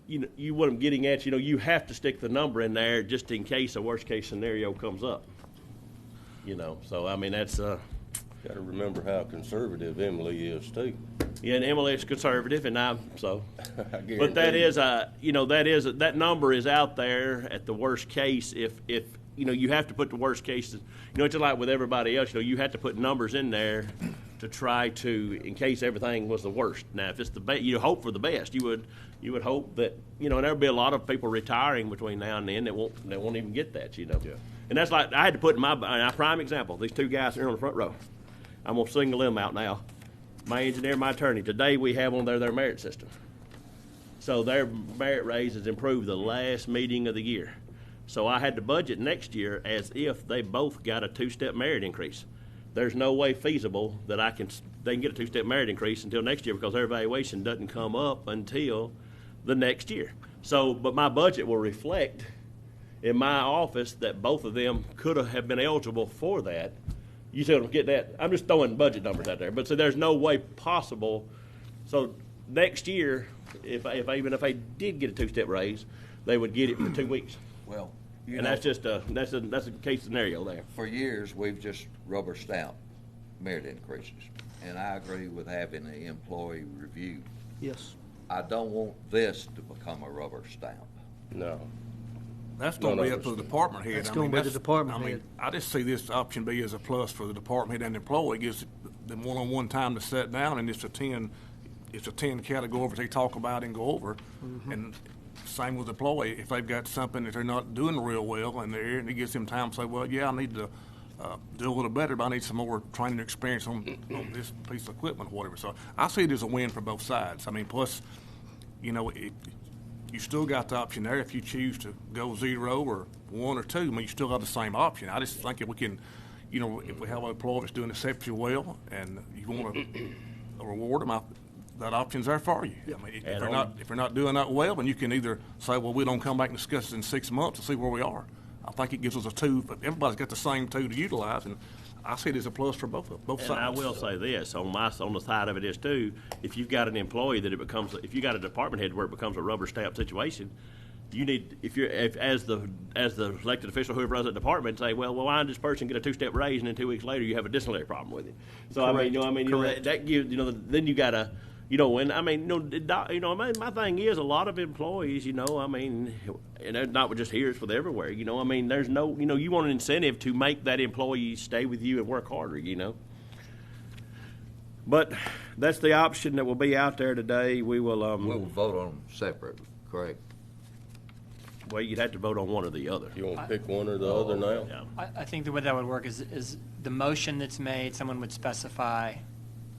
you what I'm getting at. You know, you have to stick the number in there just in case a worst case scenario comes up. You know, so I mean that's. Got to remember how conservative Emily is too. Yeah, and Emily is conservative, and I'm so. But that is you know, that number is out there at the worst case. If you know, you have to put the worst cases. You know, it's just like with everybody else. You know, you have to put numbers in there to try to, in case everything was the worst. Now, if it's the best, you hope for the best. You would hope that, you know, and there'll be a lot of people retiring between now and then that won't even get that. You know, yeah. And that's like I had to put in my prime example. These two guys here on the front row. I'm going to single them out now. My engineer, my attorney. Today we have on there their merit system. So their merit raise has improved the last meeting of the year. So I had to budget next year as if they both got a two-step merit increase. There's no way feasible that they can get a two-step merit increase until next year because their evaluation doesn't come up until the next year. So, but my budget will reflect in my office that both of them could have been eligible for that. You still don't get that. I'm just throwing budget numbers out there. But so there's no way possible. So next year, even if they did get a two-step raise, they would get it for 2 weeks. Well, and that's just that's a case scenario there. For years, we've just rubber stamped merit increases, and I agree with having an employee review. Yes. I don't want this to become a rubber stamp. No. That's going to be up to the department head. That's going to be the department head. I just see this option B as a plus for the department head and the employee. It gives them one-on-one time to sit down, and it's a 10 categories they talk about and go over. Mm-hmm. And same with the employee. If they've got something that they're not doing real well in there, and it gives them time to say, well, yeah, I need to do a little better, but I need some more training experience on this piece of equipment or whatever. So I see it as a win for both sides. I mean, plus, you know, you still got the option there if you choose to go 0 or 1 or 2. I mean, you still got the same option. I just think if we can, you know, if we have an employee that's doing exceptionally well and you want to reward them, that option's there for you. I mean, if they're not doing that well, then you can either say, well, we don't come back and discuss it in 6 months to see where we are. I think it gives us a tool. But everybody's got the same tool to utilize, and I see it as a plus for both sides. And I will say this on the side of it is too. If you've got an employee if you got a department head where it becomes a rubber stamp situation, you need as the elected official whoever runs that department say, well, why did this person get a two-step raise and then 2 weeks later you have a disciplinary problem with it? So Correct. That gives then you got to. You know, and I mean, my thing is a lot of employees, you know, I mean, and it's not just here, it's with everywhere, you know, I mean, there's no, you know, you want an incentive to make that employee stay with you and work harder, you know. But that's the option that will be out there today. We will. We'll vote on them separate, correct? Well, you'd have to vote on one or the other. You want to pick one or the other now? Yeah. I think the way that would work is the motion that's made, someone would specify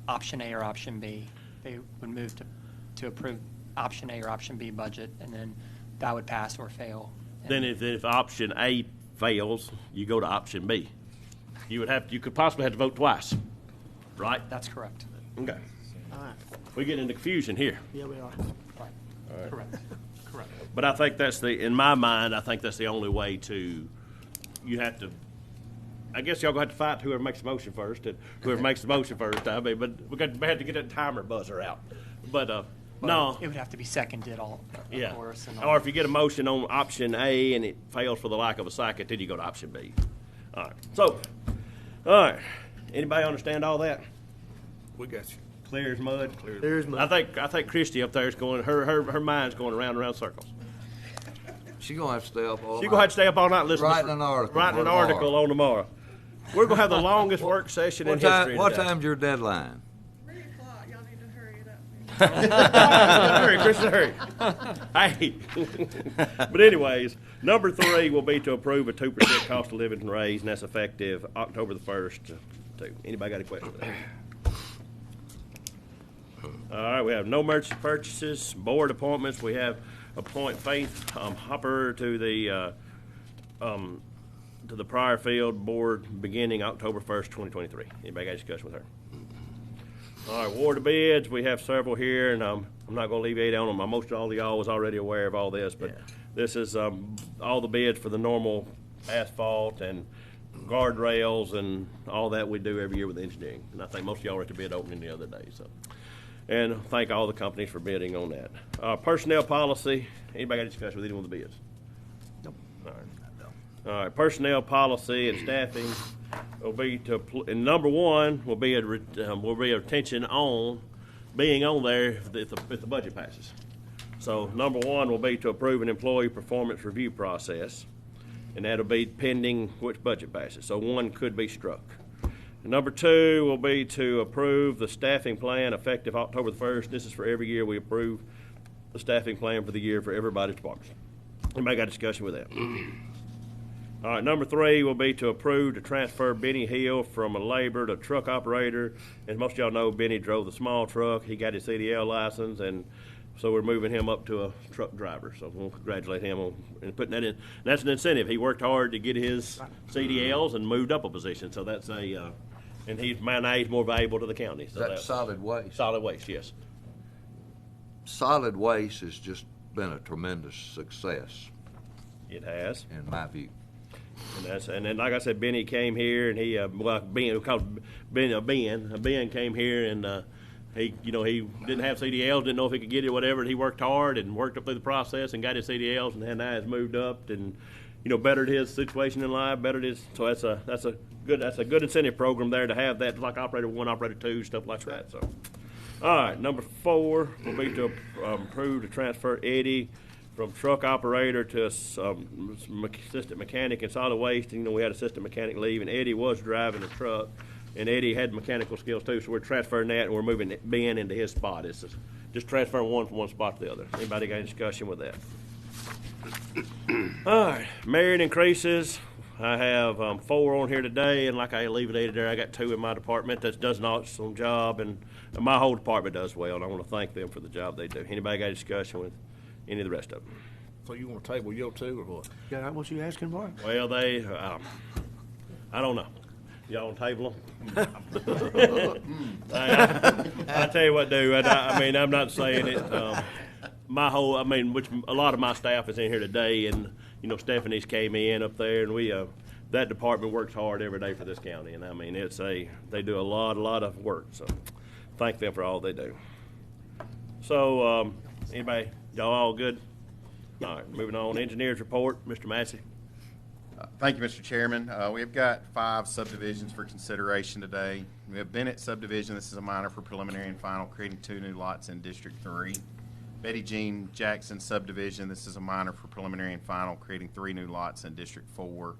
option A or option B. They would move to approve option A or option B budget, and then that would pass or fail. Then if option A fails, you go to option B. You could possibly have to vote twice, right? That's correct. Okay. All right. We get into confusion here. Yeah, we are. Right. All right. Correct. Correct. But I think in my mind, I think that's the only way to, you have to, I guess y'all gonna have to fight whoever makes the motion first, and whoever makes the motion first, I mean, but we have to get that timer buzzer out. But, no. It would have to be seconded of course. Or if you get a motion on option A and it fails for the lack of a second, then you go to option B. All right. So, all right. Anybody understand all that? We got you. Clear as mud? Clear as mud. I think Christy up there is going, her mind's going around and around circles. She gonna have to stay up all She's night. gonna have to stay up all night listening. Writing an article. Writing an tomorrow. article on tomorrow. We're gonna have the longest work session in What time? history What today. time's your deadline? Hurry, Chris, hurry. Hey. But anyways, number 3 will be to approve a 2% cost of living raise, and that's effective October the 1st. Anybody got a question for that? All right, we have no emergency purchases, board appointments. We have appoint Faith Hopper to the Prior Field Board beginning October 1st, 2023. Anybody got a discussion with her? All right, award of bids. We have several here, and I'm not going to alleviate on them. Most all of y'all was already aware of all this, but this is all the bids for the normal asphalt and guardrails and all that we do every year with engineering. And I think most of y'all were at the bid opening the other day. So, and thank all the companies for bidding on that. Personnel policy. Anybody got a discussion with any one of the bids? Nope. All right. All right, personnel policy and staffing will be and number 1 will be a retention on being on there if the budget passes. So number 1 will be to approve an employee performance review process, and that'll be pending which budget passes. So 1 could be struck. And number 2 will be to approve the staffing plan effective October the 1st. This is for every year we approve the staffing plan for the year for everybody's departments. Anybody got a discussion with that? All right, number 3 will be to approve to transfer Benny Hill from a laborer to truck operator. As most of y'all know, Benny drove the small truck. He got his CDL license, and so we're moving him up to a truck driver. So we'll congratulate him on putting that in. And that's an incentive. He worked hard to get his CDLs and moved up a position. So that's and he's more valuable to the county. So That's solid waste. Solid waste, yes. Solid waste has just been a tremendous success. It has, in my view. And then, like I said, Benny came here, and he Ben came here, and he didn't have CDLs, didn't know if he could get it, or whatever. And he worked hard and worked up through the process and got his CDLs, and then now has moved up and bettered his situation in life, bettered his. So that's a good incentive program there to have that, like operator 1, operator 2, stuff like that. So, all right, number 4 will be to approve to transfer Eddie from truck operator to assistant mechanic in solid waste. We had assistant mechanic leave, and Eddie was driving the truck, and Eddie had mechanical skills too, so we're transferring that, and we're moving Ben into his spot. It's just transferring one from one spot to the other. Anybody got any discussion with that? All right, merit increases. I have 4 on here today, and like I alleviated there, I got 2 in my department that does an awesome job, and my whole department does well, and I want to thank them for the job they do. Anybody got a discussion with any of the rest of them? So you want to table your 2 or what? Yeah, what you asking for? Well, they, I don't know. Y'all want to table them? I tell you what, dude. I'm not saying it. Which a lot of my staff is in here today, and Stephanie's came in up there, and we that department works hard every day for this county, and they do a lot of work. So thank them for all they do. So anybody? Y'all all good? All right, moving on. Engineers report, Mr. Massey. Thank you, Mr. Chairman. We've got 5 subdivisions for consideration today. We have Bennett subdivision. This is a minor for preliminary and final, creating 2 new lots in District 3. Betty Jean Jackson subdivision. This is a minor for preliminary and final, creating 3 new lots in District 4.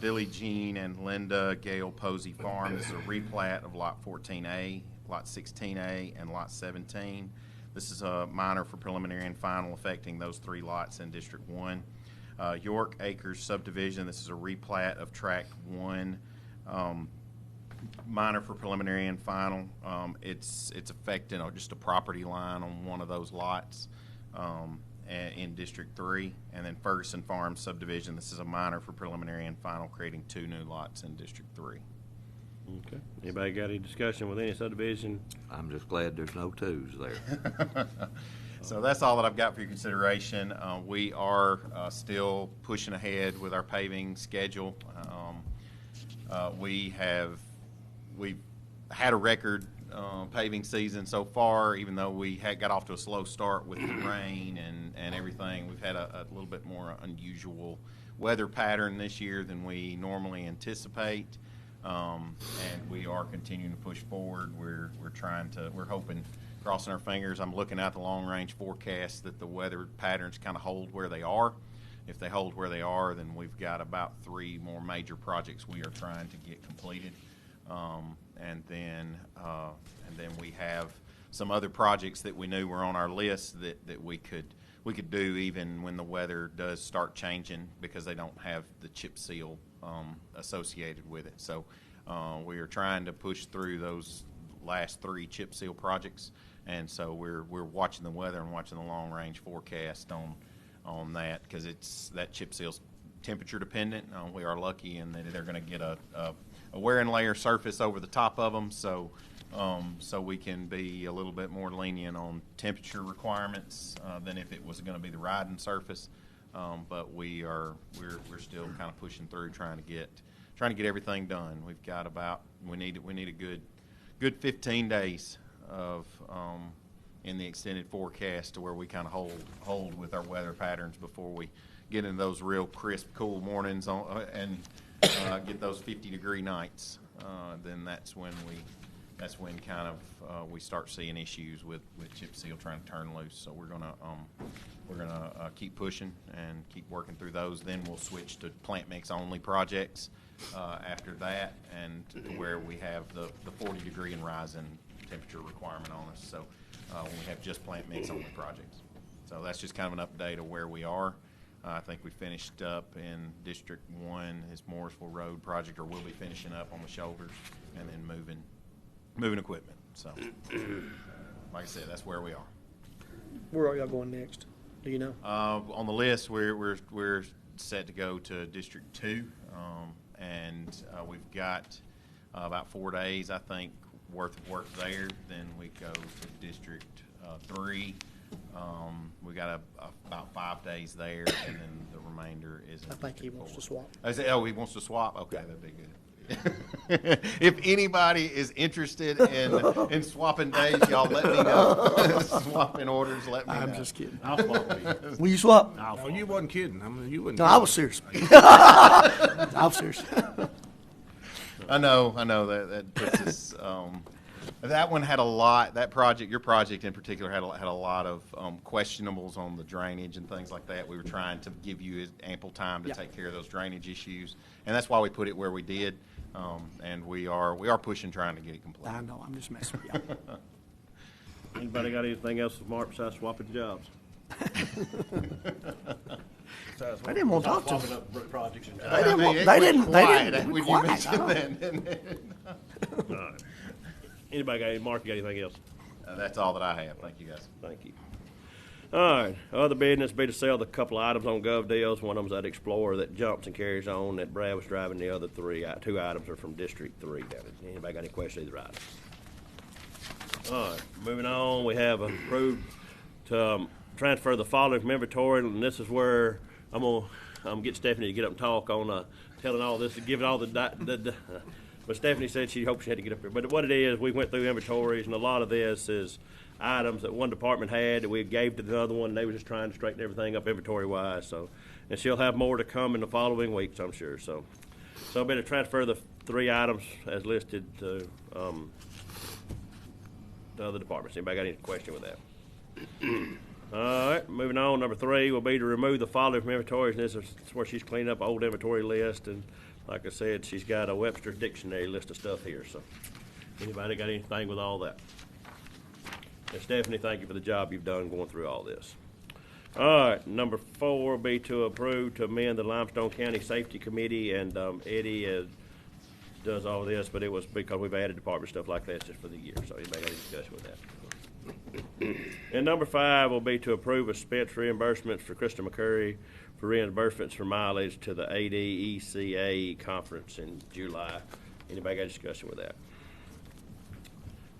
Billy Jean and Linda Gale Posey Farm. This is a replat of Lot 14A, Lot 16A, and Lot 17. This is a minor for preliminary and final, affecting those 3 lots in District 1. York Acres subdivision. This is a replat of Tract 1, minor for preliminary and final. It's affecting just a property line on one of those lots in District 3. And then Ferguson Farm subdivision. This is a minor for preliminary and final, creating 2 new lots in District 3. Okay. Anybody got any discussion with any subdivision? I'm just glad there's no 2s there. So that's all that I've got for your consideration. We are still pushing ahead with our paving schedule. We've had a record paving season so far, even though we got off to a slow start with the rain and everything. We've had a little bit more unusual weather pattern this year than we normally anticipate. And we are continuing to push forward. We're hoping, crossing our fingers. I'm looking at the long-range forecast that the weather patterns kind of hold where they are. If they hold where they are, then we've got about 3 more major projects we are trying to get completed. And then we have some other projects that we knew were on our list that we could do even when the weather does start changing, because they don't have the chip seal associated with it. So we are trying to push through those last 3 chip seal projects, and so we're watching the weather and watching the long range forecast on that, because that chip seal's temperature dependent. We are lucky in that they're going to get a wearing layer surface over the top of them, so we can be a little bit more lenient on temperature requirements than if it was going to be the riding surface. But we're still kind of pushing through, trying to get everything done. We've got we need a good 15 days of in the extended forecast to where we kind of hold with our weather patterns before we get into those real crisp, cool mornings and get those 50-degree nights. Then that's when kind of we start seeing issues with chip seal trying to turn loose. So we're gonna keep pushing and keep working through those. Then we'll switch to plant mix only projects after that, and to where we have the 40-degree and rising temperature requirement on us. So when we have just plant mix only projects. So that's just kind of an update of where we are. I think we finished up in District 1, his Morrisville Road project, or we'll be finishing up on the shoulders, and then moving equipment. So, like I said, that's where we are. Where are y'all going next? Do you know? On the list, we're set to go to District 2, and we've got about 4 days, I think, worth of work there. Then we go to District 3. We got about 5 days there, and then the remainder is. I think he wants to swap. I say, he wants to swap. Okay, that'd be good. If anybody is interested in swapping days, y'all let me know. Swapping orders, let me know. I'm just kidding. I'll swap. Will you swap? No, you wasn't kidding. I mean, you wouldn't. No, I was serious. I was serious. I know that puts us. That one had a lot. That project, your project in particular, had a lot of questionables on the drainage and things like that. We were trying to give you ample time to take care of those drainage issues, and that's why we put it where we did. And we are pushing, trying to get it completed. I know. I'm just messing with you. Anybody got anything else with Mark besides swapping jobs? I didn't want to talk to them. Projects and They didn't be quiet. All right. Anybody Mark, you got anything else? That's all that I have. Thank you, guys. Thank you. All right. Other business be to sell the couple of items on Gov Deals. One of them's that Explorer that Johnson carries on that Brad was driving. The other 2 items are from District 3. Anybody got any questions either item? All right. Moving on, we have approved to transfer the following from inventory, and this is where I'm gonna get Stephanie to get up and talk on telling all this, giving all the but Stephanie said she hoped she had to get up here. But what it is, we went through inventories, and a lot of this is items that one department had that we gave to the other one, and they were just trying to straighten everything up inventory-wise. So, and she'll have more to come in the following weeks, I'm sure. So I better transfer the 3 items as listed to the other departments. Anybody got any question with that? All right, moving on. Number 3 will be to remove the following from inventories. And this is where she's cleaned up an old inventory list, and like I said, she's got a Webster's Dictionary list of stuff here. So, anybody got anything with all that? And Stephanie, thank you for the job you've done going through all this. All right, number 4 will be to approve to amend the Limestone County Safety Committee, and Eddie does all this, but it was because we've added department stuff like that just for the year. So, anybody got any discussion with that? And number 5 will be to approve expense reimbursements for Krista McCurry for reimbursements for mileage to the ADECA conference in July. Anybody got a discussion with that?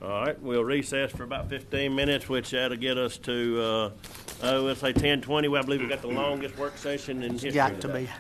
All right, we'll recess for about 15 minutes, which that'll get us to, let's say 10:20. Well, I believe we've got the longest work session in history. Got to today. be.